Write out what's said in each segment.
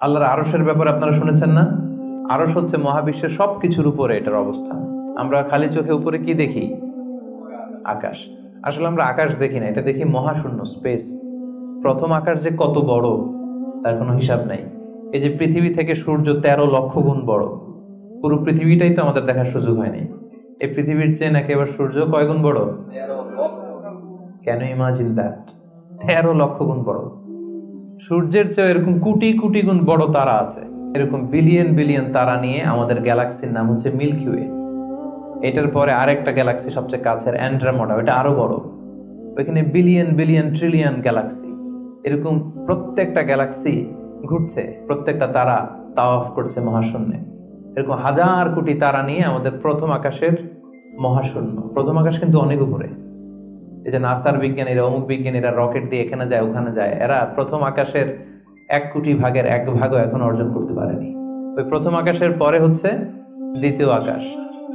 আল্লাহর আরশের ব্যাপারে আপনারা শুনেছেন না? আরশ হচ্ছে মহাবিশ্বের সবকিছুর উপরে এটার অবস্থান। আমরা খালি চোখে উপরে কি দেখি? আকাশ। আসলে আমরা আকাশ দেখি না, এটা দেখি মহাশূন্য, স্পেস। প্রথম আকাশ যে কত বড় তার কোনো হিসাব নাই। এই যে পৃথিবী থেকে সূর্য 13 লক্ষ গুণ বড়, পুরো পৃথিবীটাই তো আমাদের দেখার সুযোগ হয়নি। এই পৃথিবীর চেয়ে নাকি এবার সূর্য কয় গুণ বড়? কেন ইমাজিন দ্যাট? 13 লক্ষ গুণ বড়। সূর্যের চেয়ে এরকম কোটি কোটি গুণ বড় তারা আছে। এরকম বিলিয়ন বিলিয়ন তারা নিয়ে আমাদের গ্যালাক্সির নাম হচ্ছে মিল্কি ওয়ে। এটার পরে আরেকটা গ্যালাক্সি সবচেয়ে কাছের অ্যান্ড্রোমেডা, এটা আরো বড়। ওইখানে বিলিয়ন বিলিয়ন ট্রিলিয়ন গ্যালাক্সি। এরকম প্রত্যেকটা গ্যালাক্সি ঘুরছে, প্রত্যেকটা তারা তাওয়াফ করছে মহাশূন্যে। এরকম হাজার কোটি তারা নিয়ে আমাদের প্রথম আকাশের মহাশূন্য। প্রথম আকাশ কিন্তু অনেক উপরে। এই যে নাসার বিজ্ঞানীরা, অমুক বিজ্ঞানীরা রকেট দিয়ে এখানে যায় ওখানে যায়, এরা প্রথম আকাশের 1 কোটি ভাগের 1 ভাগও এখন অর্জন করতে পারেনি। ওই প্রথম আকাশের পরে হচ্ছে দ্বিতীয় আকাশ।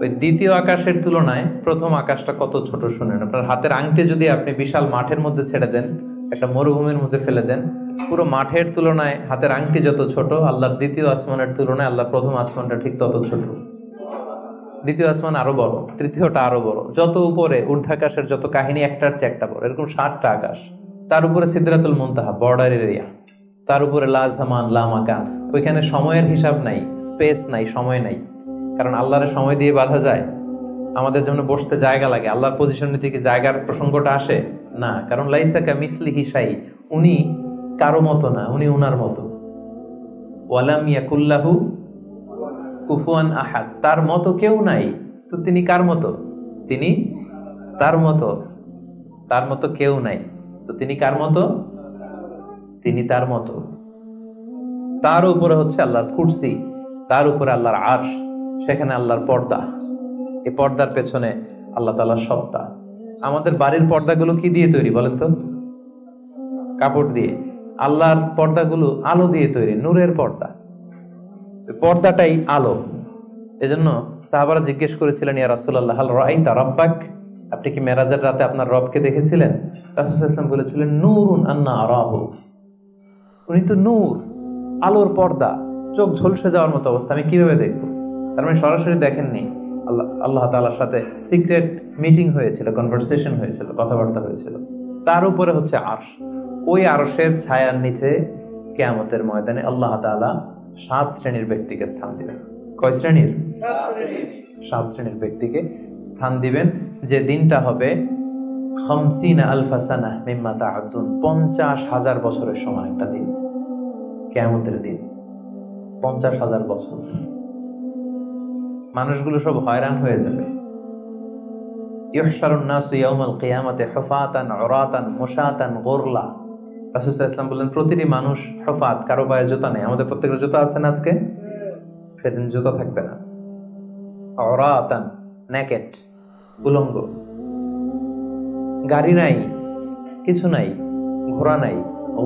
ওই দ্বিতীয় আকাশের তুলনায় প্রথম আকাশটা কত ছোট শুনেন। আপনার হাতের আংটি যদি আপনি বিশাল মাঠের মধ্যে ছেড়ে দেন, একটা মরুভূমির মধ্যে ফেলে দেন, পুরো মাঠের তুলনায় হাতের আংটি যত ছোট, আল্লাহর দ্বিতীয় আসমানের তুলনায় আল্লাহর প্রথম আসমানটা ঠিক তত ছোট। দ্বিতীয় আসমান আরো বড়, তৃতীয়টা আরো বড়। যত উপরে ঊর্ধ্বাকাশের যত কাহিনী একটার চেয়ে একটা বড়। এরকম 7টা আকাশ। তার উপরে সিদরাতুল মুনতাহা, বর্ডার এরিয়া। তার উপরে লা জামান লা মাকান, ওইখানে সময়ের হিসাব নাই, স্পেস নাই, সময় নাই। কারণ আল্লাহর সময় দিয়ে বাঁধা যায়? আমাদের জন্য বসতে জায়গা লাগে। আল্লাহর পজিশন নিতে কি জায়গার প্রসঙ্গটা আসে না? কারণ লাইসা কামিসলিহি শাই, উনি কারো মতো না, উনি উনার মতো। ওয়ালাম ইয়াকুল্লাহু কুফুয়ান আহাদ, তার মতো কেউ নাই। তো তিনি কার মতো? তিনি তার মতো। তার মতো কেউ নাই, তো তিনি কার মতো? তিনি তার মতো। তার উপরে হচ্ছে আল্লাহর কুরসি, তার উপরে আল্লাহর আরশ, সেখানে আল্লাহর পর্দা। এই পর্দার পেছনে আল্লাহ তাআলার সত্তা। আমাদের বাড়ির পর্দাগুলো কি দিয়ে তৈরি বলেন তো? কাপড় দিয়ে। আল্লাহর পর্দাগুলো আলো দিয়ে তৈরি, নূরের পর্দা। পর্দাটাই আলো। এজন্য সাহাবারা জিজ্ঞেস করেছিলেন, ইয়া রাসূলুল্লাহ হাল রাআইতা রাব্বাক, আপনি কি মেরাজের রাতে আপনার রবকে দেখেছিলেন? রাসূল সাল্লাল্লাহু আলাইহি ওয়াসাল্লাম বলেছিলেন, নূরুন আন্না আরাহু, উনি তো নূর, আলোর পর্দা, চোখ ঝলসে যাওয়ার মতো অবস্থা, আমি কিভাবে দেখবো? তার মানে সরাসরি দেখেননি। আল্লাহ তাআলার সাথে সিক্রেট মিটিং হয়েছিল, কনভারসেশন হয়েছিল, কথাবার্তা হয়েছিল। তার উপরে হচ্ছে আরশ। ওই আরশের ছায়ার নিচে কিয়ামতের ময়দানে আল্লাহ তাআলা 7 শ্রেণীর ব্যক্তিকে স্থান দিবেন। কয় শ্রেণীর? 7 শ্রেণীর ব্যক্তিকে স্থান দিবেন। যে দিনটা হবে 50 আলফা সানাহ মিম্মা তা'উদ্দুন, 50,000 বছরের সমান একটা দিন, কিয়ামতের দিন। 50,000 বছর। মানুষগুলো সব হয়রান হয়ে যাবে। ইউহশারুন নাসু ইয়াউমাল কিয়ামাতি হুফাতান উরাতান মুশাতান গুরলা। রাসূল সাল্লাল্লাহু আলাইহি ওয়াসাল্লাম বললেন, প্রতিটি মানুষ হুফাত, কারো পায়ে জুতা নেই। আমাদের প্রত্যেকের জুতা আছে না আজকে? সেদিন জুতা থাকবে না। উরাতান, নেকেড, উলঙ্গ। গাড়ি নাই, কিছু নাই, ঘোড়া নাই,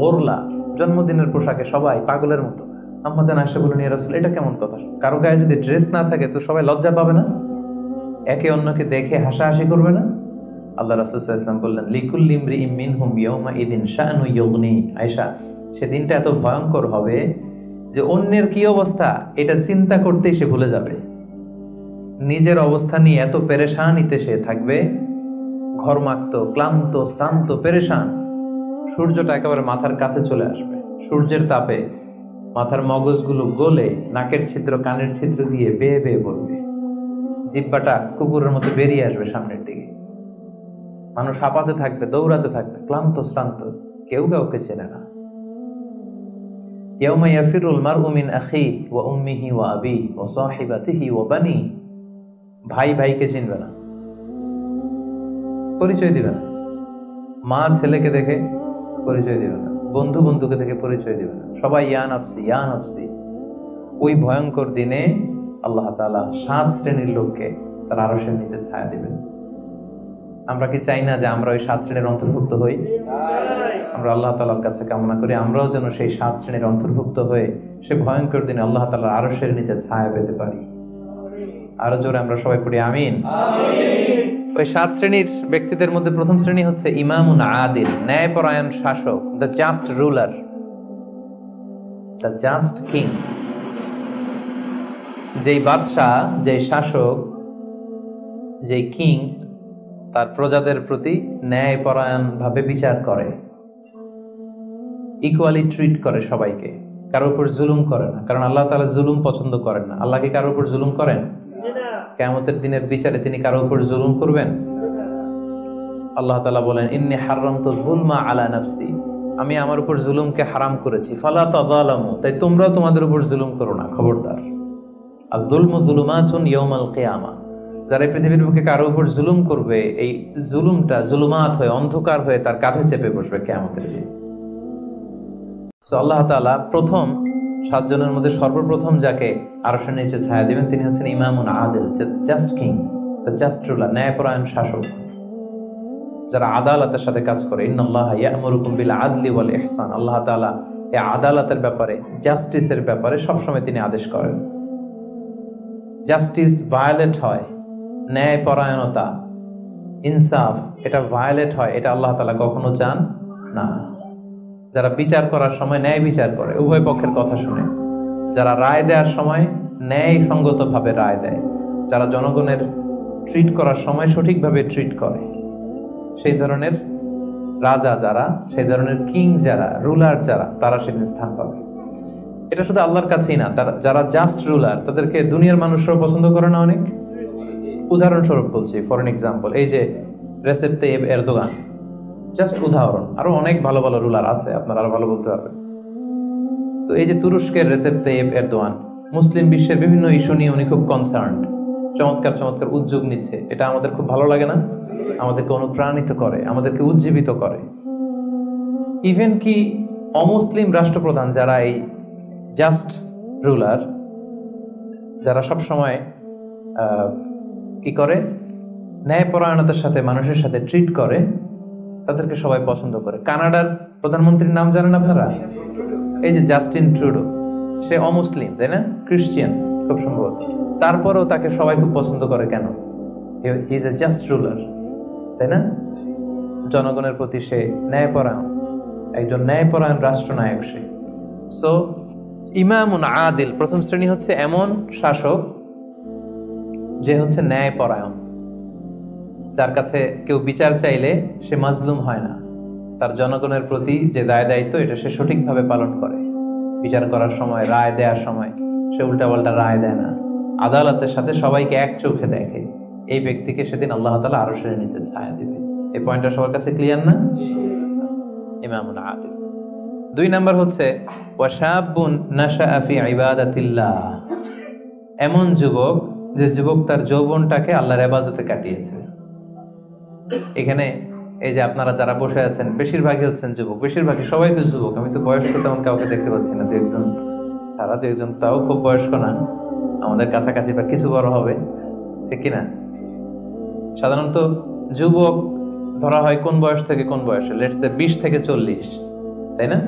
গুরলা, জন্মদিনের পোশাকে সবাই পাগলের মতো। আমাদের আয়েশা বলেন, ইয়া রাসূল, এটা কেমন কথা? কারো গায়ে যদি ড্রেস না থাকে তো সবাই লজ্জা পাবে না? একে অন্যকে দেখে হাসাহাসি করবে না? আল্লাহ রাসূল সাল্লাল্লাহু আলাইহি ওয়াসাল্লাম বললেন, লিকুল্লি ইমরিইম মিনহুম ইয়াওমা ইদিন শাআনু ইউগনি। আয়েশা, সেদিনটা এত ভয়ঙ্কর হবে যে অন্যের কি অবস্থা এটা চিন্তা করতেই সে ভুলে যাবে। নিজের অবস্থা নিয়ে এত পেরেশানিতে সে থাকবে, ঘর্মাক্ত, ক্লান্ত, শ্রান্ত, পেরেশান। সূর্যটা একেবারে মাথার কাছে চলে আসবে। সূর্যের তাপে মাথার মগজগুলো গলে নাকের ছিদ্র, কানের ছিদ্র দিয়ে বেয়ে বেয়ে পড়বে। জিহ্বাটা কুকুরের মতো বেরিয়ে আসবে সামনের দিকে। মানুষ হাঁপাতে থাকবে, দৌড়াতে থাকবে, ক্লান্ত শ্রান্ত, কেউ কাউকে চেনে না। ইয়াউমা ইয়াফিরুল মারউ মিন আখিহি ওয়া উম্মিহি ওয়া আবিহি ওয়া সাহিবাতিহি ওয়া বানিহি। ভাই ভাইকে চিনবে না, পরিচয় দিবে না। মা ছেলেকে দেখে পরিচয় দিবে না, বন্ধু বন্ধুকে দেখে পরিচয় দিবে না। সবাই ইয়া নাফসি ইয়া নাফসি। ওই ভয়ঙ্কর দিনে আল্লাহ তাআলা 7 শ্রেণীর লোককে তার আরশের নিচে ছায়া দিবেন। আমরা কি চাই না যে আমরা ওই 7 শ্রেণীর অন্তর্ভুক্ত হই? আমরা আল্লাহ তাআলার কাছে কামনা করি আমরাও যেন সেই 7 শ্রেণীর অন্তর্ভুক্ত হয়ে সে ভয়ঙ্কর দিনে আল্লাহ তাআলার আরশের নিচে ছায়া পেতে পারি। আরো জোরে আমরা সবাই পড়ি আমিন। ওই 7 শ্রেণীর ব্যক্তিদের মধ্যে প্রথম শ্রেণী হচ্ছে ইমামুন আদিল, ন্যায়পরায়ণ শাসক, the just ruler. The just king, যেই বাদশাহ, যেই শাসক, যেই কিং তার প্রজাদের প্রতি ন্যায়পরায়ণ ভাবে বিচার করে, ইকুয়ালি ট্রিট করে সবাইকে, কারোর উপর জুলুম করে না। কারণ আল্লাহ তাআলা জুলুম পছন্দ করেন না। আল্লাহ কি কারোর উপর জুলুম করেন? কিয়ামতের দিনের বিচারে তিনি কারোর উপর জুলুম করবেন? আল্লাহ তাআলা বলেন, ইন্নী হারামতু যুলমা আলা নাফসি, আমি আমার উপর জুলুমকে হারাম করেছি, ফালা তাযালামু, তাই তোমরাও তোমাদের উপর জুলুম করো না, খবরদার। আয-যুলমু যুলুমাতুন ইয়াউমাল কিয়ামা, যারা পৃথিবীর বুকে কারো উপর জুলুম করবে, এই জুলুমটা জুলুমাত হয়ে, অন্ধকার হয়ে তার কাঁধে চেপে বসবে কিয়ামতের দিন। সো আল্লাহ তাআলা প্রথম 7 জনের মধ্যে সর্বপ্রথম যাকে আরশের নিচে ছায়া দিবেন তিনি হচ্ছেন ইমামুন আদিল, just king, the just ruler, ন্যায়পরায়ণ শাসক, যারা আদালতের সাথে কাজ করে। ইন্নাল্লাহা ইয়া'মুরুকুম বিল আদলি ওয়াল ইহসান, আল্লাহ তাআলা এই আদালতের ব্যাপারে, জাস্টিসের ব্যাপারে সবসময় তিনি আদেশ করেন। জাস্টিস ভায়োলেট হয়, ন্যায়পরায়ণতা, ইনসাফ, এটা ভায়োলেট হয়, এটা আল্লাহ তাআলা কখনো চান না। যারা বিচার করার সময় ন্যায় বিচার করে, উভয় পক্ষের কথা শুনে, যারা রায় দেওয়ার সময় ন্যায়সঙ্গতভাবে রায় দেয়, যারা জনগণের ট্রিট করার সময় সঠিকভাবে ট্রিট করে, সেই ধরনের রাজা যারা, সেই ধরনের কিং যারা, রুলার যারা, তারা সেদিন স্থান পাবে। এটা শুধু আল্লাহর কাছেই না, তারা যারা জাস্ট রুলার তাদেরকে দুনিয়ার মানুষরাও পছন্দ করে না অনেক। উদাহরণস্বরূপ বলছি, ফর এন এক্সাম্পল, এই যে রেসেপ তাইয়েব এরদোগান, জাস্ট উদাহরণ, আরো অনেক ভালো ভালো রুলার আছে, আপনারা আরো ভালো বলতে পারবেন। তো এই যে তুরস্কের রেসেপ তাইয়েব এরদোয়ান, মুসলিম বিশ্বের বিভিন্ন ইস্যু নিয়ে উনি খুব কনসার্নড, চমৎকার চমৎকার উদ্যোগ নিচ্ছে, এটা আমাদের খুব ভালো লাগে না? আমাদেরকে অনুপ্রাণিত করে, আমাদেরকে উজ্জীবিত করে। ইভেন কি অমুসলিম রাষ্ট্রপ্রধান যারা এই জাস্ট রুলার, যারা সব সময় কি করে, ন্যায়পরায়ণতার সাথে মানুষের সাথে ট্রিট করে, তাদেরকে সবাই পছন্দ করে। কানাডার প্রধানমন্ত্রীর নাম জানেন আপনারা? এই যে জাস্টিন ট্রুডো, সে অমুসলিম, তাই না? খ্রিস্টিয়ান খুব সম্ভবত, তারপরেও তাকে সবাই খুব পছন্দ করে। কেন? He is a just ruler, তাই না? জনগণের প্রতি সে ন্যায়পরায়ণ, একজন ন্যায়পরায়ণ রাষ্ট্রনায়ক সে। সো ইমামুন আদিল, প্রথম শ্রেণী হচ্ছে এমন শাসক যে হচ্ছে ন্যায়পরায়ণ, যার কাছে কেউ বিচার চাইলে সে মাজলুম হয় না, তার জনগণের প্রতি যে দায় দায়িত্ব এটা সে সঠিকভাবে পালন করে। বিচার করার সময়, রায় দেওয়ার সময় সে উল্টাপাল্টা রায় দেয় না, আদালতের সাথে সবাইকে এক চোখে দেখে। এই ব্যক্তিকে সেদিন আল্লাহ তাআলা আরশের নিচে ছায়া দিবে। এই পয়েন্টটা সবার কাছে ক্লিয়ার না? ইমামুল আদিল। 2 নাম্বার হচ্ছে ওয়াশাবুন নাশাআ ফি ইবাদাতিল্লাহ, এমন যুবক যে যুবক তার যৌবনটাকে আল্লাহর ইবাদতে কাটিয়েছে। এখানে এই যে আপনারা যারা বসে আছেন বেশিরভাগই হচ্ছেন যুবক, বেশিরভাগই, সবাই তো যুবক। আমি তো বয়স্ক তেমন কাউকে দেখতে পাচ্ছি না, 2-1 ছাড়া, 2-1 তাও খুব বয়স্ক না, আমাদের কাছাকাছি বা কিছু বড় হবে, ঠিক কিনা? সাধারণত যুবক ধরা হয় কোন বয়স থেকে কোন বয়সে? লেটস সে 20 থেকে 40, তাই না?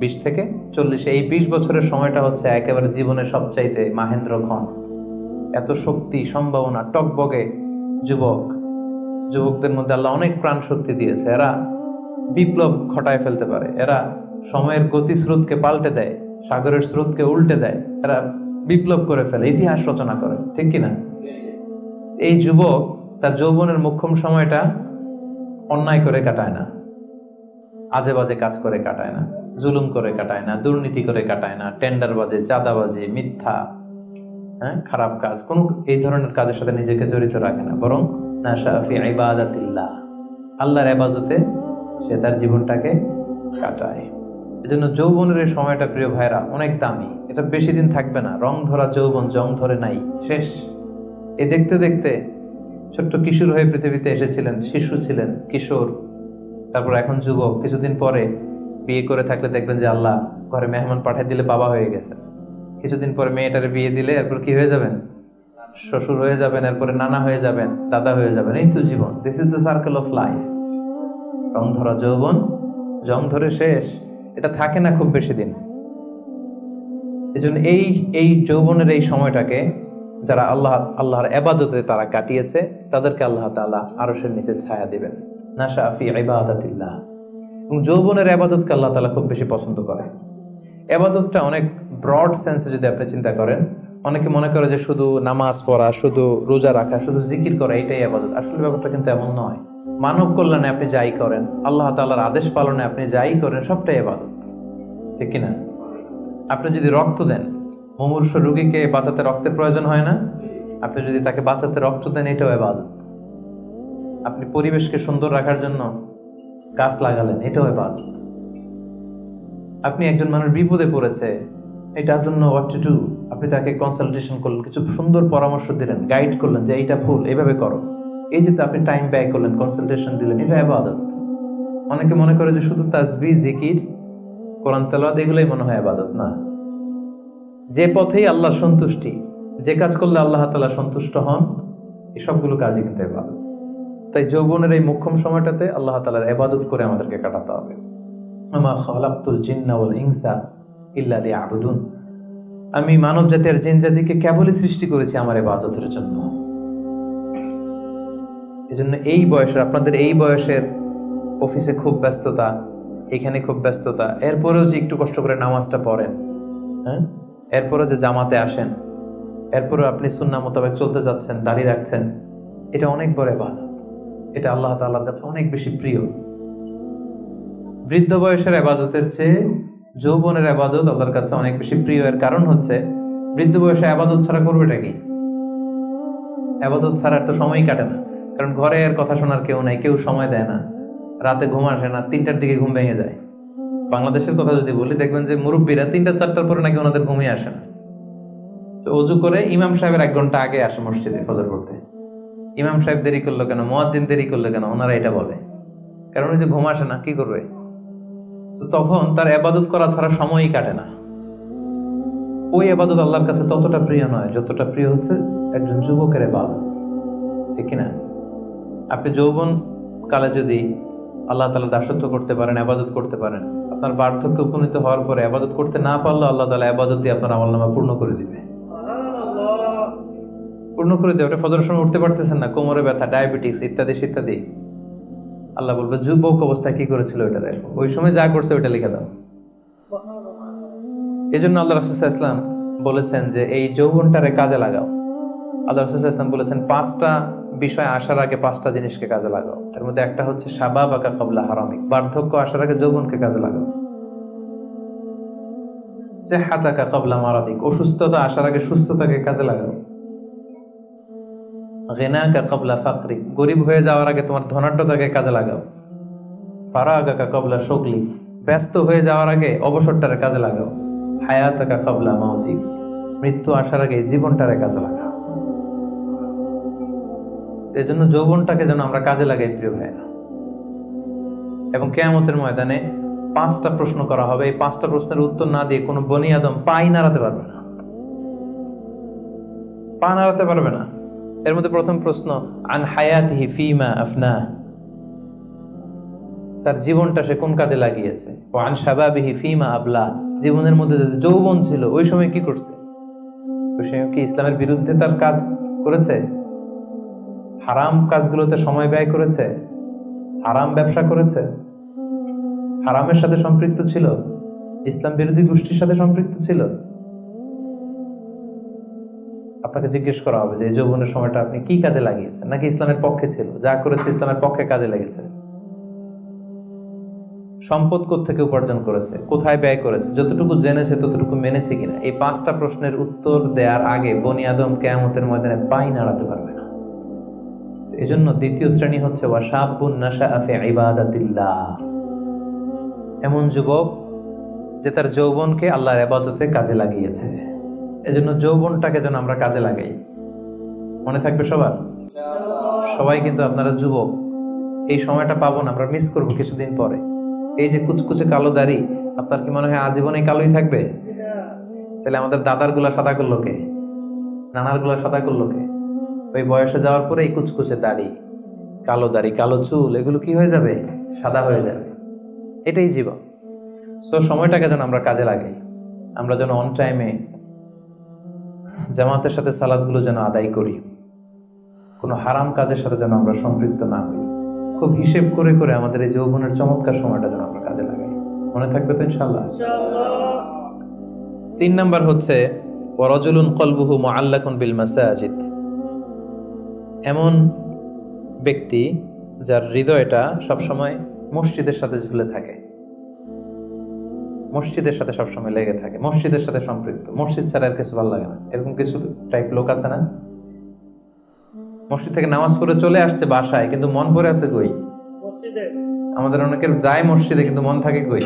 20 থেকে 40, এই 20 বছরের সময়টা হচ্ছে একেবারে জীবনের সবচাইতে মাহেন্দ্র ক্ষণ। এত শক্তি, সম্ভাবনা, টকবগে যুবক, যুবকদের মধ্যে আল্লাহ অনেক প্রাণ শক্তি দিয়েছে। এরা বিপ্লব ঘটায় ফেলতে পারে, এরা সময়ের গতিস্রোতকে পাল্টে দেয়, সাগরের স্রোতকে উল্টে দেয়, এরা বিপ্লব করে ফেলে, ইতিহাস রচনা করে, ঠিক কিনা? এই যুবক তার যৌবনের মোক্ষম সময়টা অন্যায় করে কাটায় না, আজে বাজে কাজ করে কাটায় না, জুলুম করে কাটায় না, দুর্নীতি করে কাটায় না, টেন্ডারবাজি, চাঁদাবাজি, মিথ্যা, খারাপ কাজ, কোন এই ধরনের কাজের সাথে নিজেকে জড়িত রাখে না, বরং নাশা ফি ইবাদাতিল্লাহ, আল্লাহর ইবাদতে সে তার জীবনটাকে কাটায়। এজন্য যৌবনের এই সময়টা প্রিয় ভাইরা অনেক দামি, এটা বেশি দিন থাকবে না। রং ধরা যৌবন জং ধরে নাই, শেষ। এ দেখতে দেখতে ছোট্ট কিশোর হয়ে পৃথিবীতে এসেছিলেন, শিশু ছিলেন, কিশোর, তারপর এখন যুবক, কিছুদিন পরে বিয়ে করে থাকলে দেখবেন যে আল্লাহ ঘরে মেহমান পাঠিয়ে দিলে বাবা হয়ে গেছে। কিছুদিন পরে মেয়েটারে বিয়ে দিলে এরপর কি হয়ে যাবেন? শ্বশুর হয়ে যাবেন, এরপরে নানা হয়ে যাবেন, দাদা হয়ে যাবেন। এই তো জীবন, this is the circle of life. রং ধরা যৌবন জং ধরে শেষ, এটা থাকে না খুব বেশি দিন। এজন্য এই যৌবনের এই সময়টাকে যারা আল্লাহর ইবাদতে তারা কাটিয়েছে, তাদেরকে আল্লাহ তাআলা আরশের নিচে ছায়া দিবেন। নাশা ফি ইবাদাতিল্লাহ। এবং যৌবনের ইবাদতকে আল্লাহ তাআলা খুব বেশি পছন্দ করে। ইবাদতটা অনেক ব্রড সেন্সে যদি আপনি চিন্তা করেন, অনেকে মনে করে যে শুধু নামাজ পড়া, শুধু রোজা রাখা, শুধু জিকির করা এটাই ইবাদত। আসলে ব্যাপারটা কিন্তু এমন নয়। মানব কল্যাণে আপনি যাই করেন, আল্লাহ তাআলার আদেশ পালনে আপনি যাই করেন, সবটাই ইবাদত, ঠিক কিনা? আপনি যদি রক্ত দেন, মুমূর্ষ রোগীকে বাঁচাতে রক্তের প্রয়োজন হয় না? আপনি যদি তাকে বাঁচাতে রক্ত দেন, এটাও ইবাদত। আপনি পরিবেশকে সুন্দর রাখার জন্য গাছ লাগালেন, এটাও ইবাদত। আপনি একজন মানুষ বিপদে পড়েছে, it doesn't know what to do, আপনি তাকে কনসালটেশন করলেন, কিছু সুন্দর পরামর্শ দিলেন, গাইড করলেন যে এইটা ভুল, এইভাবে করো, এই যে আপনি টাইম ব্যয় করলেন, কনসালটেশন দিলেন, এটা ইবাদত। অনেকে মনে করে যে শুধু তাসবিহ, জিকির, কোরআন তেলাওয়াত এগুলোই মনে হয় ইবাদত। না, যে পথেই আল্লাহর সন্তুষ্টি, যে কাজ করলে আল্লাহ তাআলা সন্তুষ্ট হন, এই সবগুলো কাজই কিন্তু ইবাদত। তাই যৌবনের এই মোক্ষম সময়টাতে আল্লাহ তাআলার ইবাদত করে আমাদেরকে কাটাতে হবে। আমা খালাকতুল জিন্না ওয়াল ইনসা ইল্লা লিয়াবুদুন, আমি মানব জাতি আর জিন জাতিকে কেবলই সৃষ্টি করেছি আমার ইবাদতের জন্য। এজন্য এই বয়সের, আপনাদের এই বয়সের অফিসে খুব ব্যস্ততা, এখানে খুব ব্যস্ততা, এরপরেও যে একটু কষ্ট করে নামাজটা পড়েন, হ্যাঁ, এরপরেও যে জামাতে আসেন, এরপরেও আপনি সুন্নাহ মোতাবেক চলতে যাচ্ছেন, দাঁড়িয়ে রাখছেন, এটা অনেক বড় ইবাদত। এটা আল্লাহ তাআলার কাছে অনেক বেশি প্রিয়। বৃদ্ধ বয়সের ইবাদতের চেয়ে যৌবনের ইবাদত আল্লাহর কাছে অনেক বেশি প্রিয়। এর কারণ হচ্ছে, বৃদ্ধ বয়সে ইবাদত ছাড়া করবেটা কি? ইবাদত ছাড়া তো সময়ই কাটে না। কারণ ঘরে এর কথা শোনার কেউ নাই, কেউ সময় দেয় না, রাতে ঘুম আসে না, 3টার দিকে ঘুম ভেঙে যায়। বাংলাদেশের কথা যদি বলি, দেখবেন যে মুরব্বীরা 3টা-4টার পরে নাকি ওনাদের ঘুমিয়ে আসে না। তো অজু করে ইমাম সাহেবের 1 ঘন্টা আগে আসে মসজিদে ফজর পড়তে। ইমাম সাহেব দেরি করলো কেন, মুয়াজ্জিন দেরি করলো কেন, ওনারা এটা বলে। কারণ ওই যে ঘুম আসে না, কি করবে? তখন তার ইবাদত করা ছাড়া সময়ই কাটে না। ওই ইবাদত আল্লাহর কাছে ততটা প্রিয় নয় যতটা প্রিয় হচ্ছে একজন যুবকের ইবাদত, ঠিক কিনা? আপনি যৌবন কালে যদি আল্লাহ তাআলা দাসত্ব করতে পারেন, ইবাদত করতে পারেন, আপনার বার্ধক্যে উপনীত হওয়ার পরে ইবাদত করতে না পারলে আল্লাহ তাআলা ইবাদত দিয়ে আপনার আমলনামা পূর্ণ করে দিবে। পূর্ণ করে দেবে। আপনি ফজরের সময় উঠতে পারতেছেন না, কোমরে ব্যথা, ডায়াবেটিস ইত্যাদি ইত্যাদি, আল্লাহ বলবে যুবক অবস্থায় কি করেছিল ওইটা দেখো, ওই সময় যা করছে ওইটা লিখে দাও। এই জন্য আল্লাহ রাসূল সাল্লাল্লাহু আলাইহি ওয়াসাল্লাম বলেছেন যে এই যৌবনটারে কাজে লাগাও। আল্লাহ রাসূল সাল্লাল্লাহু আলাইহি ওয়াসাল্লাম বলেছেন 5টা বিষয় আসার আগে 5টা জিনিসকে কাজে লাগাও। এর মধ্যে একটা হচ্ছে শাবাবাকা ক্বাবলা হারামিক, বার্ধক্য আসার আগে যৌবনকে কাজে লাগাও। সিহহাতাকা ক্বাবলা মারাদিক, অসুস্থতা আসার আগে সুস্থতাকে কাজে লাগাও। গিনাকা ক্বাবলা ফাকরিক, গরীব হয়ে যাওয়ার আগে তোমার ধনাঢ্যতাকে কাজে লাগাও। ফারাগাকা ক্বাবলা শুগলিক, ব্যস্ত হয়ে যাওয়ার আগে অবসরটারে কাজে লাগাও। হায়াতাকা ক্বাবলা মাউতিক, মৃত্যু আসার আগে জীবনটারে কাজে লাগাও। এজন্য যৌবনটাকে যেন আমরা কাজে লাগাই, প্রিয় ভাইরা। এবং কিয়ামতের ময়দানে 5টা প্রশ্ন করা হবে। এই 5টা প্রশ্নের উত্তর না দিয়ে কোনো বনি আদম পাই নাড়াতে পারবে না, পা নাড়াতে পারবে না। এর মধ্যে প্রথম প্রশ্ন, আন হায়াতিহি ফিমা আফনা, তার জীবনটা সে কোন কাজে লাগিয়েছে। ও আন শাবাবিহি ফিমা আবলা, জীবনের মধ্যে যে যৌবন ছিল ওই সময় কি করছে? ওই সময় কি ইসলামের বিরুদ্ধে তার কাজ করেছে? হারাম কাজগুলোতে সময় ব্যয় করেছে? হারাম ব্যবসা করেছে? হারামের সাথে সম্পৃক্ত ছিল? ইসলাম বিরোধী গোষ্ঠীর সাথে সম্পৃক্ত ছিল? আপনাকে জিজ্ঞেস করা হবে যে এই যৌবনের সময়টা আপনি কি কাজে লাগিয়েছেন, নাকি ইসলামের পক্ষে ছিল, যা করেছে ইসলামের পক্ষে কাজে লেগেছে? সম্পদ কোত্থেকে উপার্জন করেছে, কোথায় ব্যয় করেছে, যতটুকু জেনেছে ততটুকু মেনেছে কিনা? এই 5টা প্রশ্নের উত্তর দেওয়ার আগে বনি আদম কিয়ামতের ময়দানে পাই নাড়াতে পারবে না। এজন্য দ্বিতীয় শ্রেণী হচ্ছে ওয়াশাবুন নাশাআ ফি ইবাদাতিল্লাহ, এমন যুবক যে তার যৌবনকে আল্লাহর ইবাদতে কাজে লাগিয়েছে। এজন্য যৌবনটাকে যেন আমরা কাজে লাগাই। মনে থাকবে সবার? সবাই কিন্তু আপনারা যুবক, এই সময়টা পাবো না, আমরা মিস করবো কিছুদিন পরে। এই যে কুচকুচে কালো দাড়ি, আপনার কি মনে হয় আজীবনে কালোই থাকবে? তাহলে আমাদের দাদার গুলা সাদা করলো কে? নানার গুলা সাদা করলো কে? ওই বয়সে যাওয়ার পরে এই কুচকুচে দাড়ি, কালো চুল, এগুলো কি হয়ে যাবে? সাদা হয়ে যাবে। এটাই জীবন। সো সময়টাকে যেন আমরা কাজে লাগাই। আমরা যেন অন টাইমে জামাতের সাথে সালাদগুলো যেন আদায় করি, কোনো হারাম কাজের সাথে যেন আমরা সম্পৃক্ত না হই। খুব হিসেব করে করে আমাদের এই যৌবনের চমৎকার সময়টা যেন আমরা কাজে লাগাই। মনে থাকবে তো ইনশাআল্লাহ? তিন নাম্বার হচ্ছে ওয়ারাজুলুন কলবুহু মুআল্লাকুন বিল মাসাজিদ, এমন ব্যক্তি যার হৃদয়টা সবসময় মসজিদের সাথে ঝুলে থাকে, মসজিদের সাথে সবসময় লেগে থাকে, মসজিদের সাথে সম্পৃক্ত, মসজিদ ছাড়া আর কিছু ভালো লাগে না। এরকম কিছু টাইপ লোক আছে না? মসজিদ থেকে নামাজ পড়ে চলে আসছে বাসায়, কিন্তু মন পড়ে আছে কই? আমাদের অনেকের যায় মসজিদে কিন্তু মন থাকে কই?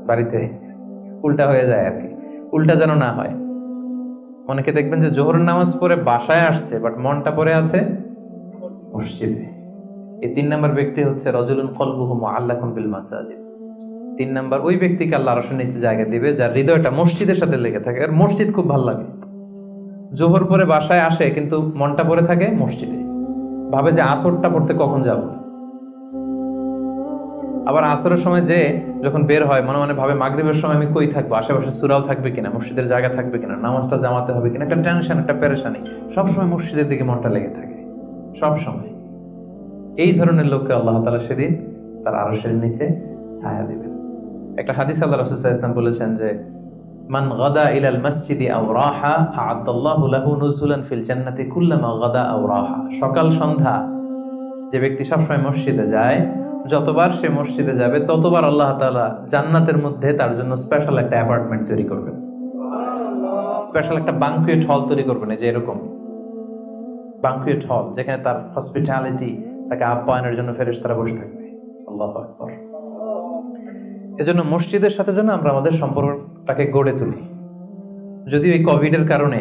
বাড়িতে। উল্টা হয়ে যায় আর কি, উল্টা যেন না হয়। অনেকে দেখবেন যে জোহরের নামাজ পড়ে বাসায় আসছে, বাট মনটা পড়ে আছে মসজিদে। এই তিন নাম্বার ব্যক্তি হচ্ছে রাজুলুন কলবুহু মুআল্লাকুন বিল মাসাজিদ। তিন নাম্বার ওই ব্যক্তিকে আল্লাহ আরশের নিচে জায়গা দিবে যার হৃদয়টা মসজিদের সাথে লেগে থাকে। আর মসজিদ খুব ভালো লাগে। জোহর পরে বাসায় আসে কিন্তু মনটা পড়ে থাকে মসজিদে, ভাবে যে আসরটা পড়তে কখন যাব। আবার আসরের সময় যে যখন বের হয় মনে মনে ভাবে মাগরিবের সময় আমি কই থাকবো, আশেপাশে সূরাও থাকবে কিনা, মসজিদের জায়গা থাকবে কিনা, নামাজটা জামাতে হবে কিনা, একটা টেনশন, একটা পেরেশানি, সবসময় মসজিদের দিকে মনটা লেগে থাকে সব সময়। এই ধরনের লোককে আল্লাহ তাআলা সেদিন তার আরশের নিচে ছায়া দিবেন। একটা হাদিস আল্লাহ রাসূল সাল্লাল্লাহু আলাইহি ওয়াসাল্লাম বলেছেন যে মান গাদা ইলাল মসজিদি আও রাহা আ'আদাল্লাহু লাহু নুজুলান ফিল জান্নাতি কুল্লামা গাদা আও রাহা। সকাল সন্ধ্যা যে ব্যক্তি সবসময় মসজিদে যায়, যতবার সে মসজিদে যাবে ততবার আল্লাহ তাআলা জান্নাতের মধ্যে তার জন্য স্পেশাল একটা অ্যাপার্টমেন্ট তৈরি করবেন, স্পেশাল একটা বাঙ্কুয়েট হল তৈরি করবেন। এই যে এরকম বাঙ্কুয়েট হল, যেখানে তার হসপিটালিটি, তাকে আপ্যায়নের জন্য ফেরেশতারা বসে থাকবে। আল্লাহু আকবার। এজন্য মসজিদের সাথে যেন আমরা আমাদের সম্পর্কটাকে গড়ে তুলি। যদিও এই কোভিডের কারণে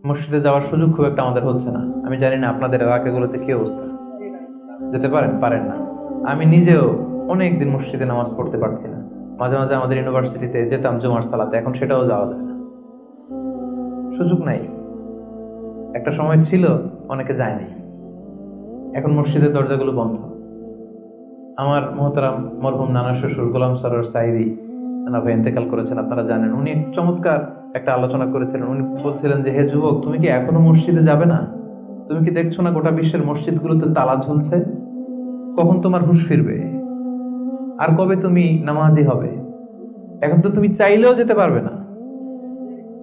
মসজিদে যাওয়ার সুযোগ খুব একটা আমাদের হচ্ছে না। আমি জানি না আপনাদের এলাকাগুলোতে কি অবস্থা, যেতে পারেন না। আমি নিজেও অনেকদিন মসজিদে নামাজ পড়তে পারছি না। মাঝে মাঝে আমাদের ইউনিভার্সিটিতে যেতাম জুমার সালাতে, এখন সেটাও যাওয়া যায় না, সুযোগ নাই। একটা সময় ছিল অনেকে যায় নাই, এখন মসজিদের দরজাগুলো বন্ধ। আমার মোহতারাম মরহুম নানা শ্বশুর গোলাম সরোয়ার সাইদি নানা ভাই ইন্তেকাল করেছেন, আপনারা জানেন। উনি চমৎকার একটা আলোচনা করেছিলেন। উনি বলছিলেন যে হে যুবক, তুমি কি এখনো মসজিদে যাবে না? তুমি কি দেখছো না গোটা বিশ্বের মসজিদগুলোতে তালা ঝুলছে? কখন তোমার হুঁশ ফিরবে? আর কবে তুমি নামাজি হবে? এখন তো তুমি চাইলেও যেতে পারবে না,